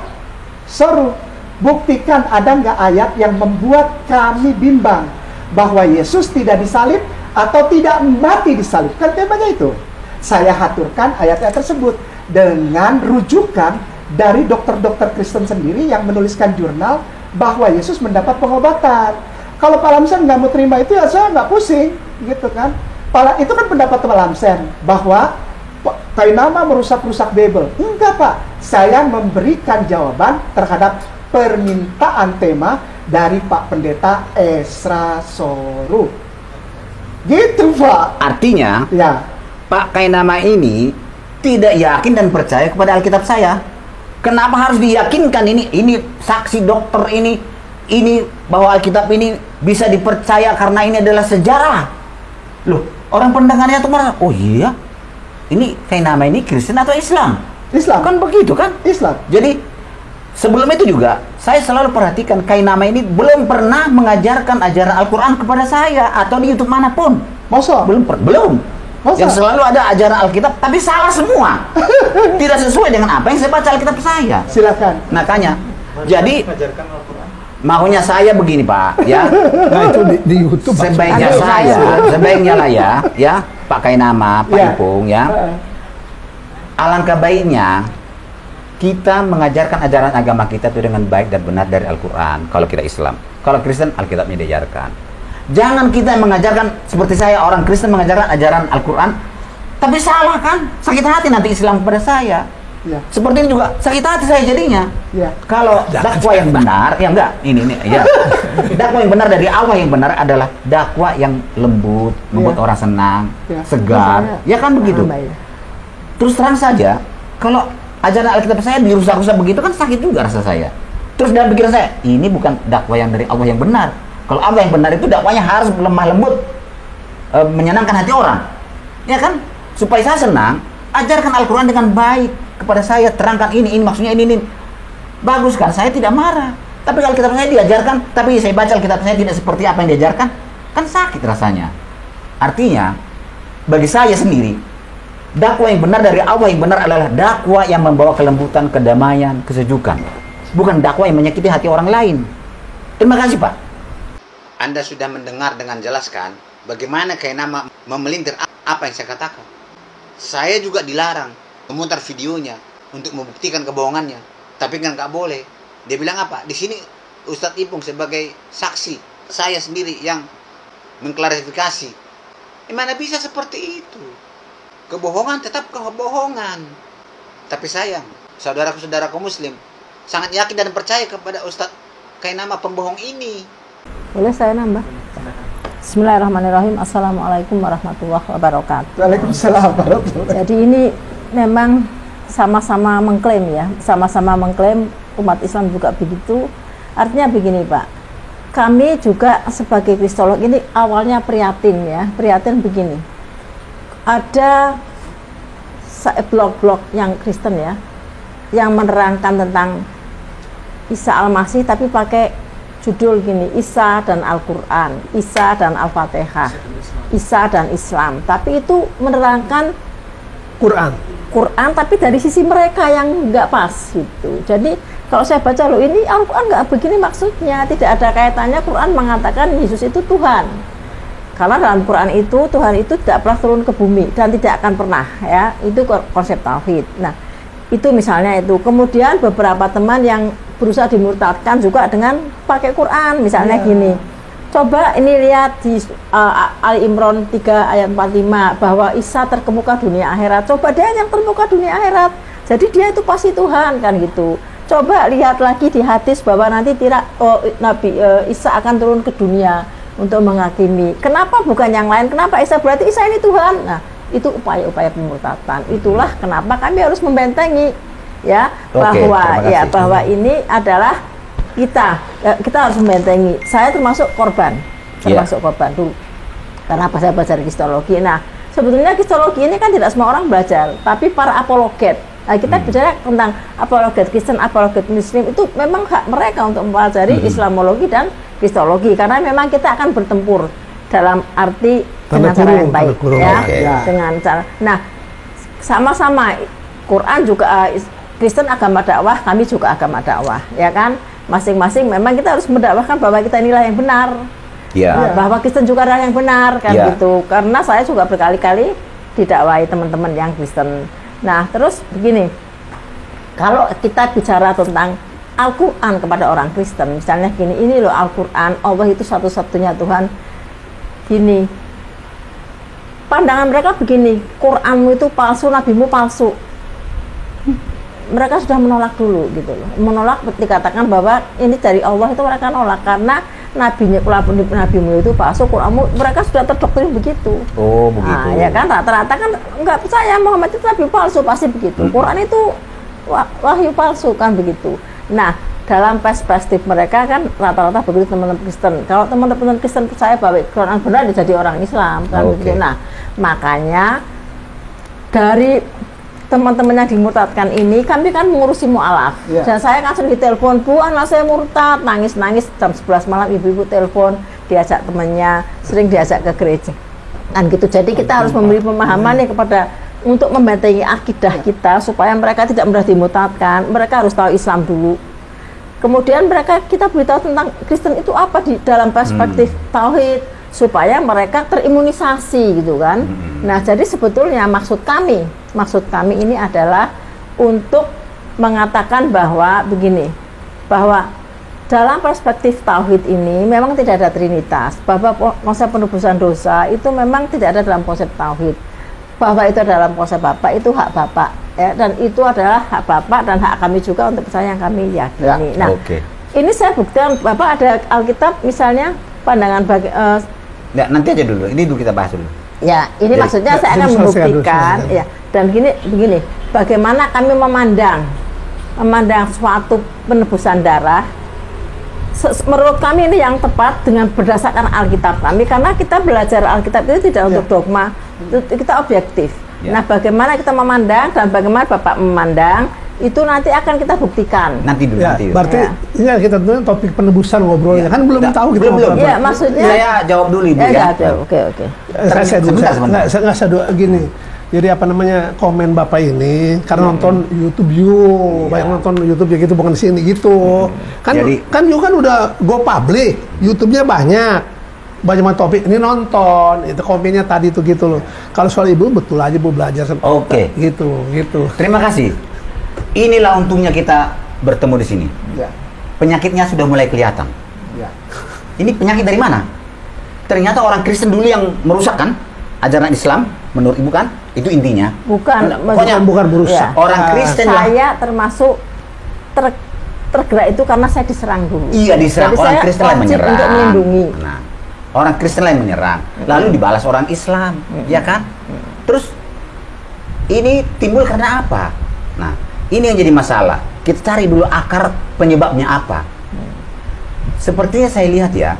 Soru. Buktikan ada nggak ayat yang membuat kami bimbang bahwa Yesus tidak disalib atau tidak mati disalib. Kan temanya itu. Saya haturkan ayat-ayat tersebut dengan rujukan dari dokter-dokter Kristen sendiri yang menuliskan jurnal bahwa Yesus mendapat pengobatan. Kalau Pak Lamsen nggak mau terima itu ya saya nggak pusing, gitu kan. Itu kan pendapat Pak Lamsen bahwa Kainama merusak-rusak Bible. Enggak Pak, saya memberikan jawaban terhadap permintaan tema dari Pak Pendeta Esra Soru. Gitu Pak. Artinya, ya, Pak Kainama ini tidak yakin dan percaya kepada Alkitab saya. Kenapa harus diyakinkan ini saksi dokter ini bahwa Alkitab ini bisa dipercaya karena ini adalah sejarah. Loh, orang pendengarnya tuh merasa, oh iya, ini Kainama ini Kristen atau Islam? Islam. Kan begitu kan? Islam. Jadi sebelum itu juga saya selalu perhatikan Kainama ini belum pernah mengajarkan ajaran Al-Quran kepada saya atau di YouTube manapun. Masa? Belum. Masa? Yang selalu ada ajaran Alkitab, tapi salah semua. Tidak sesuai dengan apa yang saya baca Alkitab saya. Silakan. Makanya, jadi maunya saya begini Pak, ya. Nah itu di YouTube. Sebaiknya lah ya, Pak Kainama, Pak Ipung, ya. Alangkah baiknya kita mengajarkan ajaran agama kita itu dengan baik dan benar dari Al-Quran. Kalau kita Islam, kalau Kristen Alkitabnya diajarkan. Jangan kita mengajarkan seperti saya orang Kristen mengajarkan ajaran Al-Quran, tapi salah kan? Sakit hati nanti Islam kepada saya. Ya. Seperti ini juga sakit hati saya jadinya. Ya. Kalau dakwah yang benar, ya enggak, ini ya. Dakwah yang benar dari Allah yang benar adalah dakwah yang lembut, membuat orang senang, segar. Ya kan begitu. Terus terang saja, kalau ajaran Alkitab saya dirusak-rusak begitu kan sakit juga rasa saya. Terus dalam pikiran saya, ini bukan dakwah yang dari Allah yang benar. Kalau Allah yang benar itu dakwanya harus lemah lembut, menyenangkan hati orang, ya kan? Supaya saya senang, ajarkan Al-Quran dengan baik kepada saya, terangkan ini maksudnya ini. Bagus kan? Saya tidak marah. Tapi kalau Alkitab saya diajarkan, tapi saya baca Alkitab saya tidak seperti apa yang diajarkan, kan sakit rasanya. Artinya, bagi saya sendiri, dakwah yang benar dari Allah yang benar adalah dakwah yang membawa kelembutan, kedamaian, kesejukan, bukan dakwah yang menyakiti hati orang lain. Terima kasih Pak. Anda sudah mendengar dengan jelas kan bagaimana Kainama memelintir apa yang saya katakan. Saya juga dilarang memutar videonya untuk membuktikan kebohongannya, tapi kan nggak boleh. Dia bilang apa? Di sini Ustadz Ipung sebagai saksi, saya sendiri yang mengklarifikasi. Mana bisa seperti itu? Kebohongan tetap kebohongan. Tapi sayang, saudaraku Muslim sangat yakin dan percaya kepada Ustadz Kainama pembohong ini. Boleh saya nambah? Bismillahirrahmanirrahim. Assalamualaikum warahmatullahi wabarakatuh. Waalaikumsalam. Jadi ini memang sama-sama mengklaim ya, sama-sama mengklaim umat Islam juga begitu. Artinya begini Pak, kami juga sebagai kristolog ini awalnya prihatin ya, prihatin begini. Ada blog-blog yang Kristen ya, yang menerangkan tentang Isa Al-Masih tapi pakai judul gini, Isa dan Al-Quran, Isa dan Al-Fatihah, Isa dan Islam. Tapi itu menerangkan Quran tapi dari sisi mereka yang nggak pas gitu. Jadi kalau saya baca loh ini Al-Quran nggak begini maksudnya, tidak ada kaitannya. Quran mengatakan Yesus itu Tuhan. Karena dalam Quran itu Tuhan itu tidak pernah turun ke bumi dan tidak akan pernah ya. Itu konsep tauhid. Nah, itu misalnya itu. Kemudian beberapa teman yang berusaha dimurtadkan juga dengan pakai Quran, misalnya gini. Coba ini lihat di Ali Imran 3 ayat 45 bahwa Isa terkemuka dunia akhirat. Coba dia yang terkemuka dunia akhirat. Jadi dia itu pasti Tuhan kan gitu. Coba lihat lagi di hadis bahwa nanti Nabi Isa akan turun ke dunia untuk menghakimi. Kenapa bukan yang lain? Kenapa Isa? Berarti Isa ini Tuhan. Nah, itu upaya-upaya pemurtadan. Itulah kenapa kami harus membentengi ya bahwa ini adalah kita harus membentengi. Saya termasuk korban korban dulu karena apa saya belajar kristologi. Nah, sebetulnya kristologi ini kan tidak semua orang belajar, tapi para apologet. Nah, kita bicara tentang apologet Kristen, apologet Muslim, itu memang hak mereka untuk mempelajari Islamologi dan kristologi, karena memang kita akan bertempur dalam arti dengan cara yang baik dengan cara. Nah, sama-sama Quran juga Kristen agama dakwah, kami juga agama dakwah, ya kan? Masing-masing memang kita harus mendakwahkan bahwa kita inilah yang benar, bahwa Kristen juga adalah yang benar kan gitu. Karena saya juga berkali-kali didakwahi teman-teman yang Kristen. Nah, terus begini, kalau kita bicara tentang Al-Quran kepada orang Kristen, misalnya gini, ini loh Al-Quran, Allah itu satu-satunya Tuhan. Gini, pandangan mereka begini, Quranmu itu palsu, nabimu palsu. Mereka sudah menolak dulu gitu loh. Menolak dikatakan bahwa ini dari Allah, itu mereka nolak karena nabimu itu palsu, Quranmu, mereka sudah terdoktrin begitu. Oh, begitu. Nah, ya kan rata-rata kan nggak percaya Muhammad itu nabi palsu, pasti begitu. Quran itu wahyu palsu kan begitu. Nah, dalam perspektif mereka kan rata-rata begitu teman-teman Kristen. Kalau teman-teman Kristen percaya bahwa Quran benar, dia jadi orang Islam kan begitu. Nah, makanya dari teman-teman yang dimurtadkan ini, kami kan mengurusi mu'alaf. Dan saya kan sering ditelepon, Bu, anak saya murtad, nangis-nangis jam 11 malam, ibu-ibu telepon, diajak temannya, sering diajak ke gereja. Dan gitu, jadi kita harus memberi pemahaman nih kepada, untuk membentengi akidah kita, supaya mereka tidak mudah dimurtadkan. Mereka harus tahu Islam dulu. Kemudian kita beritahu tentang Kristen itu apa di dalam perspektif tauhid, supaya mereka terimunisasi gitu kan. Nah, jadi sebetulnya maksud kami ini adalah untuk mengatakan bahwa begini, bahwa dalam perspektif tauhid ini memang tidak ada trinitas, bahwa konsep penebusan dosa itu memang tidak ada dalam konsep tauhid, bahwa itu dalam konsep Bapak, itu hak Bapak ya, dan itu adalah hak Bapak dan hak kami juga untuk percaya yang kami yakini. Nah, ini saya buktikan, Bapak ada Alkitab misalnya pandangan nanti aja dulu, ini dulu kita bahas dulu. Ya, ini jadi, maksudnya saya akan membuktikan ya. Dan begini, bagaimana kami memandang suatu penebusan darah. Menurut kami ini yang tepat dengan berdasarkan Alkitab kami, karena kita belajar Alkitab itu tidak untuk dogma, kita objektif. Nah, bagaimana kita memandang dan bagaimana Bapak memandang, itu nanti akan kita buktikan. Nanti dulu. Berarti ini kita tuh topik penebusan ngobrolnya kan belum tahu kita belum. Ya, maksudnya saya jawab dulu Ibu ya. Oke. Saya gini. Jadi apa namanya, komen Bapak ini karena nonton YouTube banyak nonton YouTube ya gitu, bukan sini gitu. Kan you kan udah go public, YouTube-nya banyak topik ini nonton, itu komennya tadi tuh gitu loh. Kalau soal Ibu betul aja Bu belajar. Gitu. Terima kasih. Inilah untungnya kita bertemu di sini. Penyakitnya sudah mulai kelihatan. Ini penyakit dari mana? Ternyata orang Kristen dulu yang merusakkan ajaran Islam, menurut Ibu kan? Itu intinya. Bukan merusak. Orang Kristen saya termasuk tergerak itu karena saya diserang dulu. Iya, diserang. Jadi orang Kristen lain menyerang. Untuk melindungi. Nah, orang Kristen lain menyerang. Lalu dibalas orang Islam, ya kan? Terus ini timbul karena apa? Nah, ini yang jadi masalah. Kita cari dulu akar penyebabnya apa. Sepertinya saya lihat ya,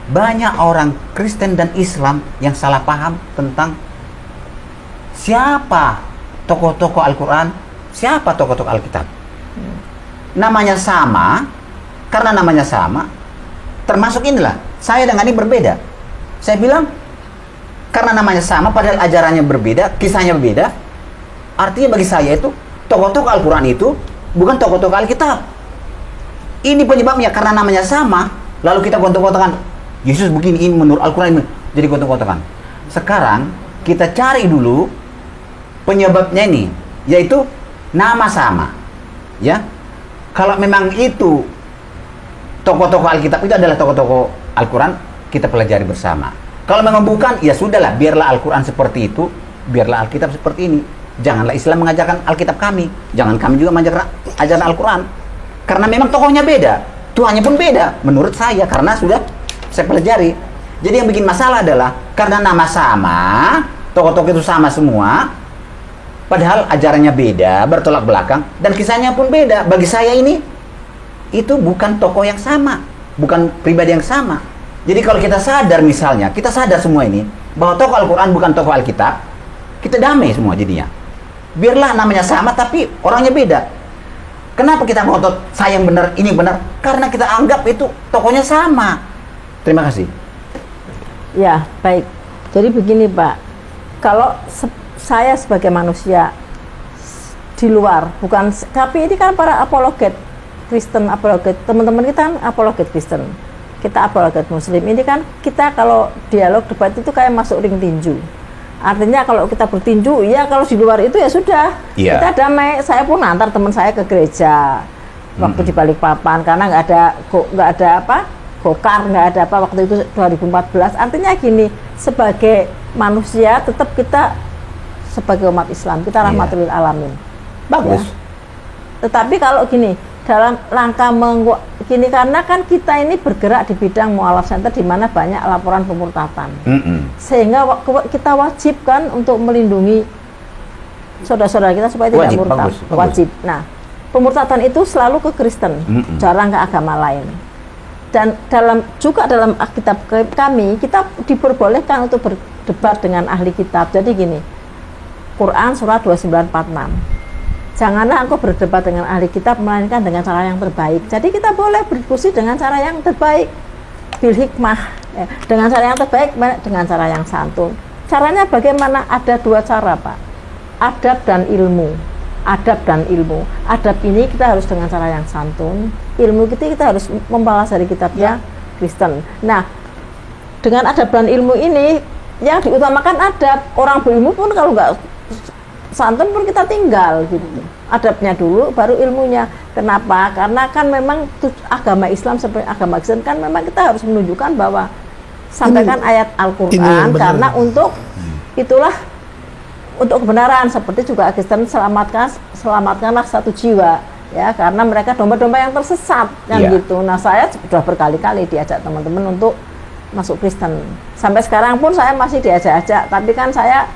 banyak orang Kristen dan Islam yang salah paham tentang siapa tokoh-tokoh Al-Quran, siapa tokoh-tokoh Alkitab. Namanya sama, karena namanya sama, termasuk inilah, saya dengan ini berbeda. Saya bilang, karena namanya sama, padahal ajarannya berbeda, kisahnya berbeda, Artinya bagi saya itu tokoh-tokoh Al-Quran itu bukan tokoh-tokoh Alkitab. Ini penyebabnya karena namanya sama, lalu kita gontok-gontokan Yesus begini, ini menurut Al-Quran ini, jadi gontok-gontokan. Sekarang kita cari dulu penyebabnya ini, yaitu nama sama. Ya, kalau memang itu tokoh-tokoh Alkitab itu adalah tokoh-tokoh Al-Quran, kita pelajari bersama. Kalau memang bukan, ya sudahlah, biarlah Al-Quran seperti itu, biarlah Alkitab seperti ini. Janganlah Islam mengajarkan Alkitab kami, jangan kami juga mengajarkan ajaran Al-Quran. Karena memang tokohnya beda, Tuhannya pun beda, menurut saya, karena sudah saya pelajari. Jadi yang bikin masalah adalah, karena nama sama, tokoh-tokoh itu sama semua, padahal ajarannya beda, bertolak belakang, dan kisahnya pun beda. Bagi saya ini, itu bukan tokoh yang sama, bukan pribadi yang sama. Jadi kalau kita sadar misalnya, kita sadar semua ini, bahwa tokoh Al-Quran bukan tokoh Alkitab, kita damai semua jadinya. Biarlah namanya sama, tapi orangnya beda. Kenapa kita ngotot, saya yang benar, ini benar? Karena kita anggap itu tokohnya sama. Terima kasih. Ya, baik. Jadi begini Pak, kalau saya sebagai manusia di luar, bukan, tapi ini kan para apologet Kristen, apologet, teman-teman kita kan apologet Kristen, kita apologet Muslim. Ini kan kita kalau dialog debat itu kayak masuk ring tinju. Artinya kalau kita bertinju, ya kalau di luar itu ya sudah, kita damai. Saya pun antar teman saya ke gereja waktu di Balikpapan, karena nggak ada apa, gokar, nggak ada apa waktu itu 2014. Artinya gini, sebagai manusia tetap kita sebagai umat Islam, kita rahmatul lil alamin. Bagus. Ya. Tetapi kalau gini, dalam rangka gini, karena kan kita ini bergerak di bidang mualaf center di mana banyak laporan pemurtatan, sehingga kita wajib kan untuk melindungi saudara-saudara kita supaya tidak murtad. Wajib. Nah, pemurtatan itu selalu ke Kristen, jarang ke agama lain. Dan dalam Alkitab kami, kita diperbolehkan untuk berdebat dengan ahli kitab. Jadi gini, Quran surat 2946. Janganlah engkau berdebat dengan ahli kitab, melainkan dengan cara yang terbaik. Jadi kita boleh berdiskusi dengan cara yang terbaik, bil hikmah, ya. Dengan cara yang terbaik, dengan cara yang santun. Caranya bagaimana? Ada dua cara Pak, adab dan ilmu. Adab dan ilmu. Adab ini kita harus dengan cara yang santun, ilmu kita harus membalas dari kitabnya Kristen. Nah, dengan adab dan ilmu ini yang diutamakan adab. Orang berilmu pun kalau nggak santun pun kita tinggal gitu. Adabnya dulu baru ilmunya. Kenapa? Karena kan memang agama Islam seperti agama Kristen kan memang kita harus menunjukkan bahwa sampaikan ayat Al-Qur'an karena untuk itulah untuk kebenaran, seperti juga Kristen selamatkanlah satu jiwa ya, karena mereka domba-domba yang tersesat kan gitu. Nah, saya sudah berkali-kali diajak teman-teman untuk masuk Kristen. Sampai sekarang pun saya masih diajak-ajak, tapi kan saya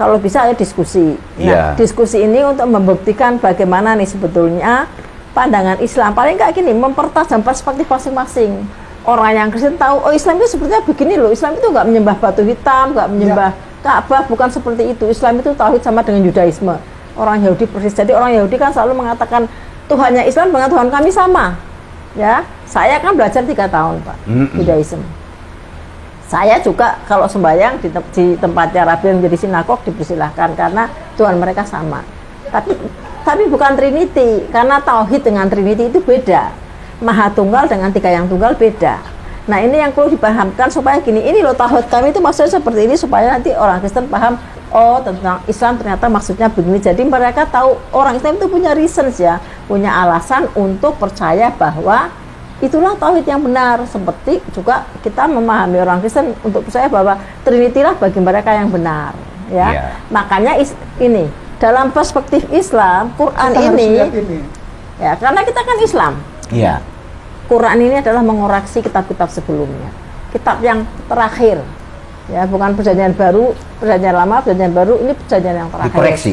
kalau bisa ya diskusi. Nah, diskusi ini untuk membuktikan bagaimana nih sebetulnya pandangan Islam. Paling nggak gini, mempertajam perspektif masing-masing. Orang yang Kristen tahu, oh Islam itu sepertinya begini loh. Islam itu nggak menyembah batu hitam, nggak menyembah Ka'bah, bukan seperti itu. Islam itu tauhid sama dengan Yudaisme. Orang Yahudi persis. Jadi orang Yahudi kan selalu mengatakan Tuhannya Islam dengan Tuhan kami sama. Ya, saya kan belajar 3 tahun Pak, Yudaisme. Saya juga kalau sembahyang di tempatnya Rabi yang menjadi sinagog dipersilahkan karena Tuhan mereka sama. Tapi bukan Trinity, karena tauhid dengan Trinity itu beda. Maha Tunggal dengan 3 yang tunggal beda. Nah, ini yang perlu dipahamkan supaya gini, ini loh tauhid kami itu maksudnya seperti ini supaya nanti orang Kristen paham, oh tentang Islam ternyata maksudnya begini. Jadi mereka tahu orang Islam itu punya reasons ya, punya alasan untuk percaya bahwa itulah tauhid yang benar. Seperti juga kita memahami orang Kristen untuk percaya bahwa Trinity lah bagi mereka yang benar ya. Makanya ini dalam perspektif Islam Quran ini ya, karena kita kan Islam. Quran ini adalah mengoreksi kitab-kitab sebelumnya, kitab yang terakhir ya, bukan perjanjian baru, perjanjian lama, perjanjian baru, ini perjanjian yang terakhir.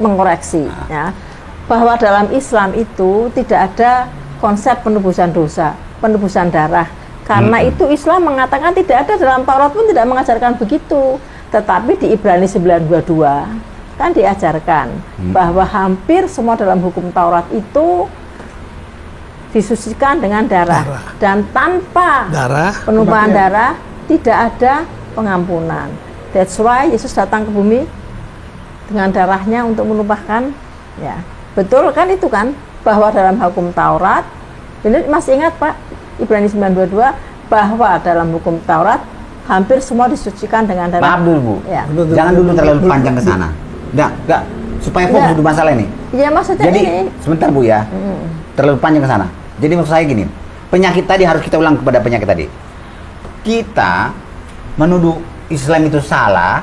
Mengoreksi ya, bahwa dalam Islam itu tidak ada konsep penebusan dosa, penebusan darah. Karena itu Islam mengatakan tidak ada, dalam Taurat pun tidak mengajarkan begitu. Tetapi di Ibrani 9:22 kan diajarkan bahwa hampir semua dalam hukum Taurat itu disucikan dengan darah. Dan tanpa penumpahan darah tidak ada pengampunan. That's why Yesus datang ke bumi dengan darahnya untuk menumpahkan, ya betul kan itu kan, bahwa dalam hukum Taurat, ini masih ingat Pak, Ibrani 9:22, bahwa dalam hukum Taurat hampir semua disucikan dengan darah. Maaf dulu Bu, ya. Jangan dulu terlalu panjang ke sana. Enggak, supaya fokus di masalah ini. Iya maksudnya jadi, ini. sebentar Bu ya, terlalu panjang ke sana. Jadi maksud saya gini, penyakit tadi harus kita ulang kepada penyakit tadi. Kita menuduh Islam itu salah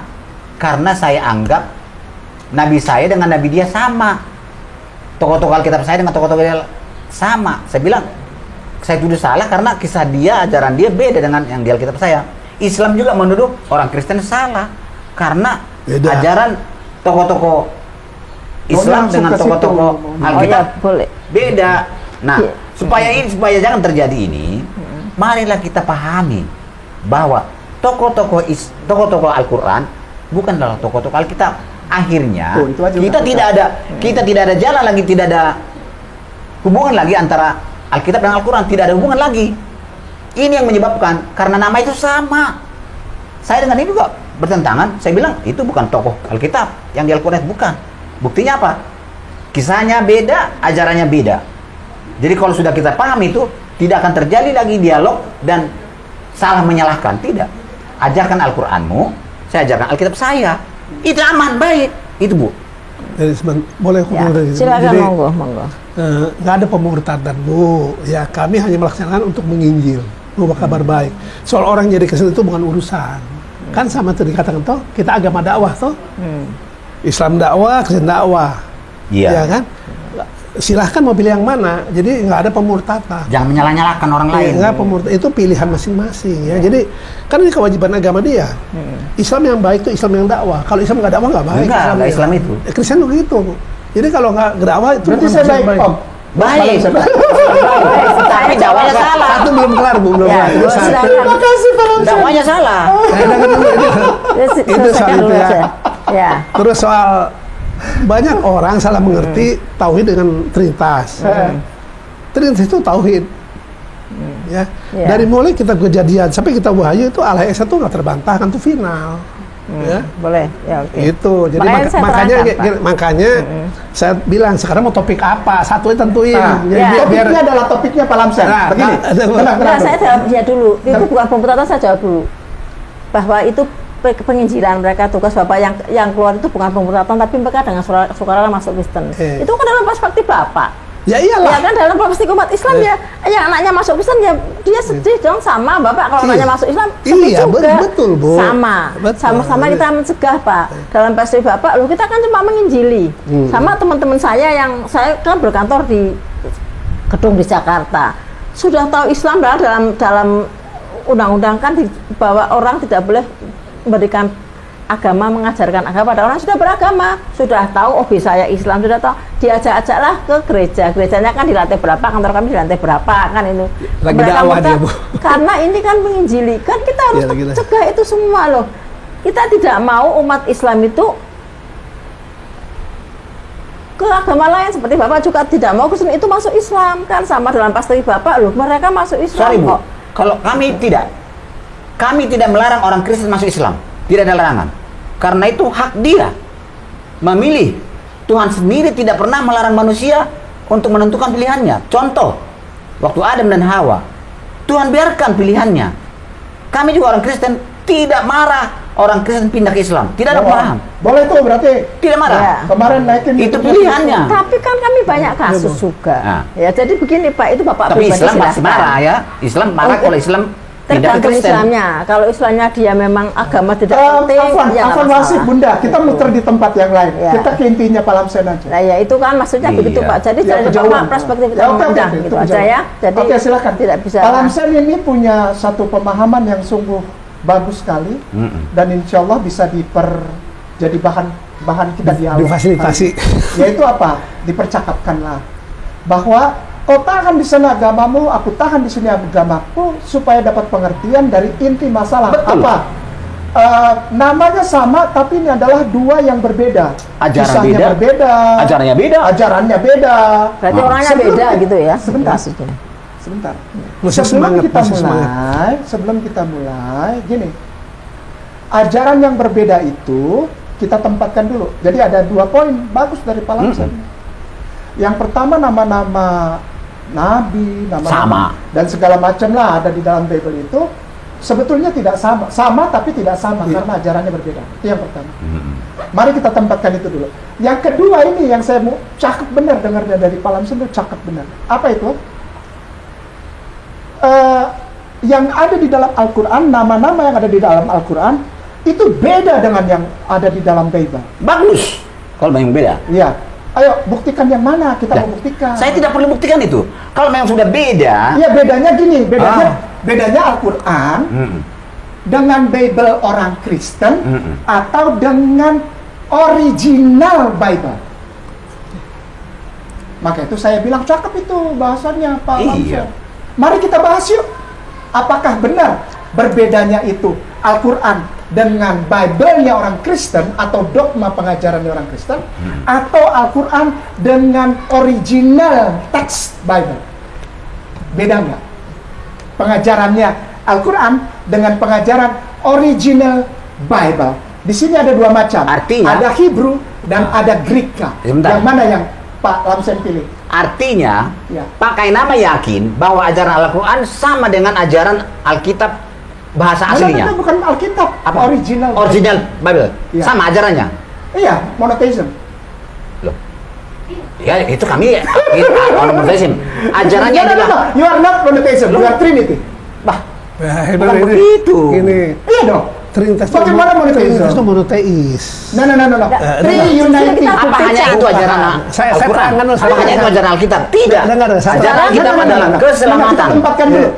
karena saya anggap Nabi saya dengan Nabi dia sama. Tokoh-tokoh Alkitab saya dengan tokoh-tokoh dia sama. Saya bilang, saya tuduh salah karena kisah dia, ajaran dia beda dengan yang di Alkitab saya. Islam juga menuduh orang Kristen salah karena beda. Ajaran tokoh-tokoh Islam dengan tokoh-tokoh Alkitab beda. Nah, supaya jangan terjadi ini, marilah kita pahami bahwa tokoh-tokoh Al-Quran bukanlah tokoh-tokoh Alkitab. Akhirnya kita tidak ada jalan lagi, tidak ada hubungan lagi antara Alkitab dan Al-Quran, tidak ada hubungan lagi. Ini yang menyebabkan, karena nama itu sama. Saya dengan ini juga bertentangan. Saya bilang itu bukan tokoh Alkitab, yang di Al-Quran bukan. Buktinya apa? Kisahnya beda, ajarannya beda. Jadi kalau sudah kita paham itu, tidak akan terjadi lagi dialog dan salah menyalahkan. Tidak. Ajarkan Al-Quranmu, saya ajarkan Alkitab saya. Itu aman, baik. Itu Bu. Jadi boleh ya, silakan. Jadi, monggo. Nggak ada pemurtadan Bu. Ya kami hanya melaksanakan untuk menginjil, membawa kabar baik. Soal orang jadi Kristen itu bukan urusan. Kan sama tuh dikatakan toh, kita agama dakwah toh. Islam dakwah, Kristen dakwah. Iya. Ya kan? Silahkan mau pilih yang mana. Jadi nggak ada pemurtadan. Jangan menyalah-nyalahkan orang lain. Nggak itu pilihan masing-masing ya. Jadi kan ini kewajiban agama dia. Islam yang baik itu Islam yang dakwah. Kalau Islam nggak dakwah nggak baik. Enggak Islam itu. Kristen begitu. Jadi kalau nggak dakwah itu berarti saya baik. Baik. Tapi dakwahnya salah. Satu belum kelar Bu, belum kelar. Terima kasih Pak Lamsan. Dakwahnya salah. Itu soal itu ya. Terus soal banyak orang salah mengerti tauhid dengan Trinitas. Trinitas itu tauhid. Ya. Dari mulai kita Kejadian sampai kita Wahyu itu Allah Esa itu nggak terbantahkan, itu final. Ya. Boleh. Ya, okay. Itu. Jadi makanya saya bilang sekarang mau topik apa? Satu tentuin. Jadi topiknya adalah topiknya Pak Lamsan. Begini. Saya jawab dia dulu. Itu bukan pemberatan, saya jawab dulu. Bahwa itu penginjilan mereka, tugas Bapak yang keluar itu bukan pemurtatan, tapi mereka dengan sukarela masuk Kristen. Itu kan dalam perspektif Bapak. Ya iyalah. Ya kan dalam perspektif umat Islam ya anaknya masuk Kristen ya dia sedih dong sama Bapak kalau anaknya masuk Islam sedih juga. Betul Bu. Sama-sama kita mencegah Pak. Dalam perspektif Bapak, loh kita kan cuma menginjili. Sama teman-teman saya yang saya kan berkantor di gedung di Jakarta. Sudah tahu Islam dalam undang-undang kan bahwa orang tidak boleh memberikan agama, mengajarkan agama pada orang sudah beragama, sudah tahu hobi saya Islam, sudah tahu, diajak-ajaklah ke gereja. Gerejanya kan di lantai berapa, kantor kami di lantai berapa, kan itu. Lagi dakwah dia Bu. Karena ini kan menginjili, kan kita harus cegah itu semua loh. Kita tidak mau umat Islam itu ke agama lain, seperti Bapak juga tidak mau Kristen itu masuk Islam, kan sama dalam perspektif Bapak loh, mereka masuk Islam. Sorry Bu, kalau kami tidak melarang orang Kristen masuk Islam. Tidak ada larangan. Karena itu hak dia memilih. Tuhan sendiri tidak pernah melarang manusia untuk menentukan pilihannya. Contoh, waktu Adam dan Hawa, Tuhan biarkan pilihannya. Kami juga orang Kristen tidak marah orang Kristen pindah ke Islam. Tidak ada pemarahan. Boleh tuh berarti. Tidak marah. Ya. Kemarin naikin itu pilihannya. Tapi kan kami banyak kasus juga. Ya jadi begini Pak, itu Bapak tapi Islam masih marah ya. Islam marah kalau Islam tergantung Islamnya. Kalau Islamnya dia memang agama tidak penting, Afwan wasif Bunda, kita muter di tempat yang lain. Kita ke intinya Pak Lamsan aja. Nah ya itu kan maksudnya begitu Pak. Jadi dari perspektif kita memandang gitu aja ya. Jadi silakan. Tidak bisa. Pak Lamsan ini punya satu pemahaman yang sungguh bagus sekali dan insya Allah bisa jadi bahan kita dialog. Difasilitasi. Yaitu apa? Dipercakapkanlah bahwa kau tahan di sana agamamu, aku tahan di sini agamaku, supaya dapat pengertian dari inti masalah. Betul. Apa? Namanya sama, tapi ini adalah dua yang berbeda. Kisahnya berbeda. Ajarannya beda. Berarti orangnya beda gitu ya? Sebentar. Sebelum kita mulai, gini. Ajaran yang berbeda itu kita tempatkan dulu. Jadi ada 2 poin bagus dari Pak Lamsan. Yang pertama, nama-nama nabi, nama-nama dan segala macam lah ada di dalam Bible itu sebetulnya tidak sama. Sama tapi tidak sama karena ajarannya berbeda. Itu yang pertama. Mari kita tempatkan itu dulu. Yang kedua ini yang saya mau cakep benar dengarnya dari Pak Lamsan itu cakep benar. Apa itu? Yang ada di dalam Al-Quran, nama-nama yang ada di dalam Al-Quran itu beda dengan yang ada di dalam Bible. Bagus kalau memang beda. Iya. Ayo buktikan yang mana, kita mau buktikan. Saya tidak perlu buktikan itu. Kalau memang sudah beda. Iya, bedanya gini, bedanya Al-Quran dengan Bible orang Kristen atau dengan original Bible. Maka itu saya bilang cakep itu bahasanya Pak Lamsan. Mari kita bahas yuk. Apakah benar berbedanya itu Al-Quran dengan Bible-nya orang Kristen atau dogma pengajarannya orang Kristen atau Al-Quran dengan original teks Bible? Beda nggak? Pengajarannya Al-Quran dengan pengajaran original Bible. Di sini ada 2 macam. Artinya ada Hebrew dan ada Greek-nya. Yang mana yang Pak Lamsan pilih? Artinya, Pak Kainama yakin bahwa ajaran Al-Quran sama dengan ajaran Alkitab bahasa aslinya. Bukan Alkitab, apa? Original Bible. Ya. Sama ajarannya. Iya, monotheism. Loh. Ya, itu kami monotheism. Ajarannya adalah you are not monotheism, you are Trinity. Bah, bukan begitu. Ini. Iya dong. Trinitas bagaimana monotheism? Trinitas itu monoteis. No. Triunity. Apa hanya itu ajaran Al-Quran? Apa hanya itu ajaran Alkitab? Tidak. Ajaran Alkitab adalah keselamatan. Tempatkan dulu.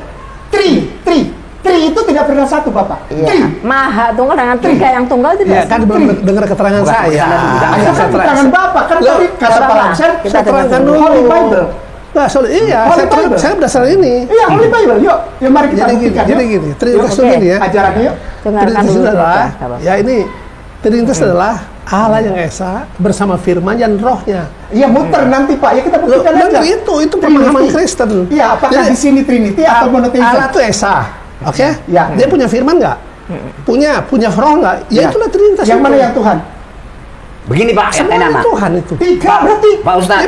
Tri itu tidak pernah satu, Bapak. Tri. Maha tunggal dengan tiga yang tunggal itu. Ya kan belum dengar keterangan saya. Keterangan Bapak kan tadi kata Pak Lamsan kita terangkan dulu. Holy Bible. Nah, iya, saya berdasar ini. Iya, Holy Bible. Yuk, mari kita buktikan. Jadi gini, Trinitas itu gini ya. Ajarannya yuk. Trinitas adalah, ya ini Trinitas adalah Allah yang Esa bersama Firman dan Rohnya. Iya, muter nanti Pak. Ya kita buktikan aja. Itu pemahaman Kristen. Iya, apakah di sini Trinity atau monotheism? Allah itu Esa. Oke? Ya. Dia punya Firman nggak? Punya Roh nggak? Ya itulah Trinitas. Yang mana yang Tuhan? Begini Pak, semuanya Tuhan itu. Tiga berarti. Pak Ustaz.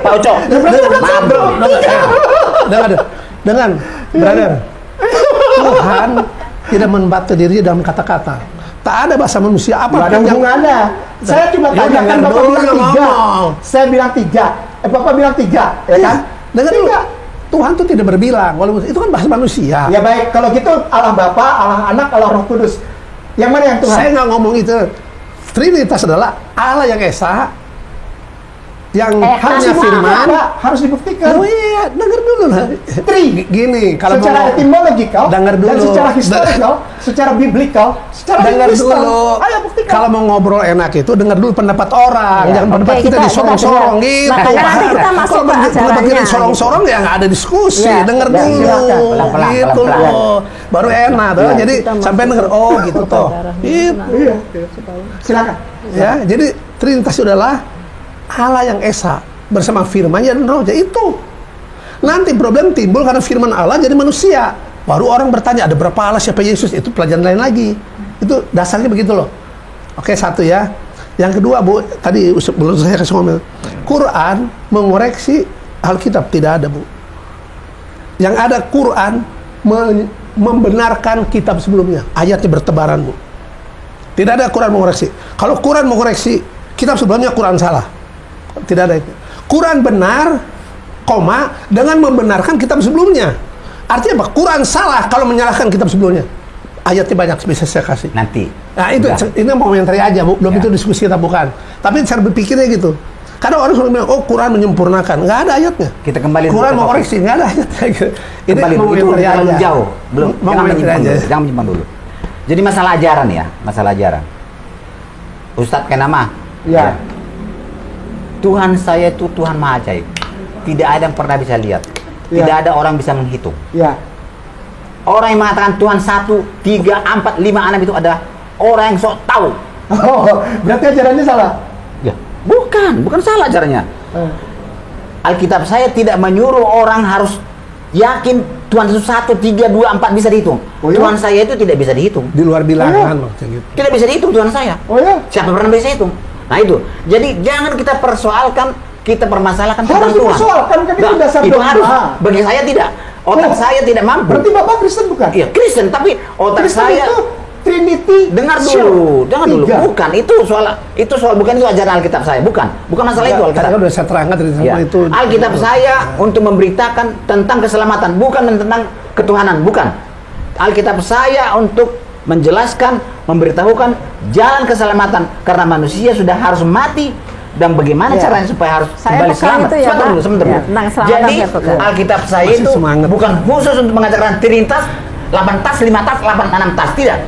Pak Ucok. Dengan brother. Tuhan tidak membatasi diri dalam kata-kata. Tak ada bahasa manusia apa ada hubungannya. Saya cuma tanyakan Bapak bilang 3. Saya bilang 3. Bapak bilang 3, ya kan? Dengan 3. Tuhan itu tidak berbilang, walaupun itu kan bahasa manusia. Ya baik, kalau gitu Allah Bapa, Allah Anak, Allah Roh Kudus. Yang mana yang Tuhan? Saya nggak ngomong itu. Trinitas adalah Allah yang Esa, yang hanya Firman. Harus dibuktikan. Oh iya, dengar dulu lah. Gini, kalau secara etimologikal, dengar dulu. Dan secara historical, secara biblical, secara dengar dulu. Ayo buktikan. Kalau mau ngobrol enak itu dengar dulu pendapat orang, jangan pendapat kita disorong-sorong gitu. Kalau pendapat kita disorong-sorong ya nggak ada diskusi. Dengar dulu, gitu loh. Baru enak tuh. Jadi sampai dengar gitu toh. Itu. Silakan. Ya, jadi Trinitas adalah Allah yang Esa bersama Firman dan Rohnya itu. Nanti problem timbul karena Firman Allah jadi manusia. Baru orang bertanya ada berapa Allah, siapa Yesus? Itu pelajaran lain lagi. Itu dasarnya begitu loh. Oke, satu ya. Yang kedua Bu, tadi belum saya kasih ngomong. Quran mengoreksi Alkitab tidak ada Bu. Yang ada Quran membenarkan kitab sebelumnya. Ayatnya bertebaran Bu. Tidak ada Quran mengoreksi. Kalau Quran mengoreksi kitab sebelumnya, Quran salah. Tidak ada itu. Quran benar, dengan membenarkan kitab sebelumnya. Artinya apa? Quran salah kalau menyalahkan kitab sebelumnya. Ayatnya banyak bisa saya kasih. Nanti. Nah itu, ini momentary aja Bu. Belum itu diskusi kita bukan. Tapi cara berpikirnya gitu. Kadang orang selalu bilang, oh Quran menyempurnakan. Nggak ada ayatnya. Kita kembali. Quran mau koreksi, nggak ada ayatnya. Ini momentary aja. Jauh. Belum. Jangan menyimpang dulu. Jadi masalah ajaran ya, masalah ajaran. Ustadz Kainama. Ya. Tuhan saya itu Tuhan Maha Ajaib. Tidak ada yang pernah bisa lihat. Tidak ada orang bisa menghitung. Ya. Orang yang mengatakan Tuhan 1, 3, 4, 5, 6 itu adalah orang yang sok tahu. Oh, berarti ajarannya salah? Ya, bukan salah ajarannya. Alkitab saya tidak menyuruh orang harus yakin Tuhan itu 1, 3, 2, 4 bisa dihitung. Oh, iya? Tuhan saya itu tidak bisa dihitung. Di luar bilangan maksudnya gitu. Tidak bisa dihitung Tuhan saya. Oh ya? Siapa pernah bisa hitung? Nah itu. Jadi jangan kita persoalkan, kita permasalahkan Harus tentang Tuhan. dipersoalkan, kan itu dasar itu dogma. harus. Bagi saya tidak. Otak Oh, saya tidak mampu. Berarti Bapak Kristen bukan? Iya, Kristen, tapi otak Kristen saya itu Trinity. dengar Show. dulu, dengar dulu. Tiga. Bukan itu soal bukan itu ajaran Alkitab saya, bukan masalah itu Alkitab. Karena udah saya terangkan dari Ya. sama itu. Alkitab saya untuk memberitakan tentang keselamatan, bukan tentang ketuhanan, bukan. Alkitab saya untuk menjelaskan, memberitahukan jalan keselamatan karena manusia sudah harus mati dan bagaimana Ya. caranya supaya harus Saya kembali pegang selamat. itu ya, Pak. Sebentar Ya, dulu. tentang keselamatan Jadi saya pegang. Alkitab saya Masih itu semangat. bukan khusus untuk mengajarkan Trinitas 8 tas, 5 tas, 8, 6 tas, tidak.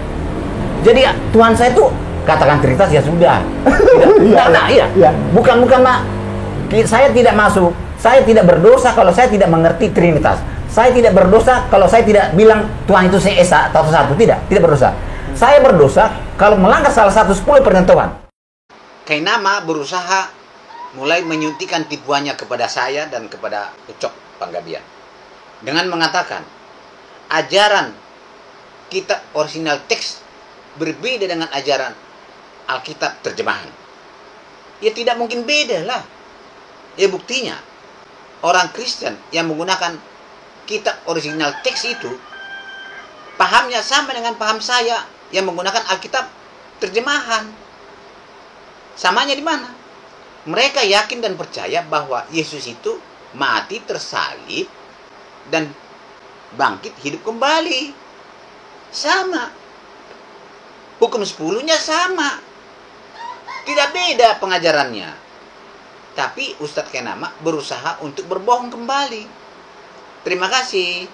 Jadi Tuhan saya itu katakan Trinitas ya sudah. Tidak. Iya. Iya. Bukan Mak. Saya tidak masuk. Saya tidak berdosa kalau saya tidak mengerti Trinitas. Saya tidak berdosa kalau saya tidak bilang Tuhan itu Esa atau satu. Tidak berdosa. Saya berdosa kalau melanggar salah satu 10 perintah Tuhan. Kainama berusaha mulai menyuntikkan tipuannya kepada saya dan kepada Ucok Panggabian dengan mengatakan ajaran kitab original teks berbeda dengan ajaran Alkitab terjemahan. Ya tidak mungkin beda lah. Ya buktinya orang Kristen yang menggunakan kitab original teks itu pahamnya sama dengan paham saya yang menggunakan Alkitab terjemahan. Samanya di mana? Mereka yakin dan percaya bahwa Yesus itu mati, tersalib, dan bangkit hidup kembali. Sama. Hukum 10-nya sama. Tidak beda pengajarannya. Tapi Ustadz Kainama berusaha untuk berbohong kembali. Terima kasih.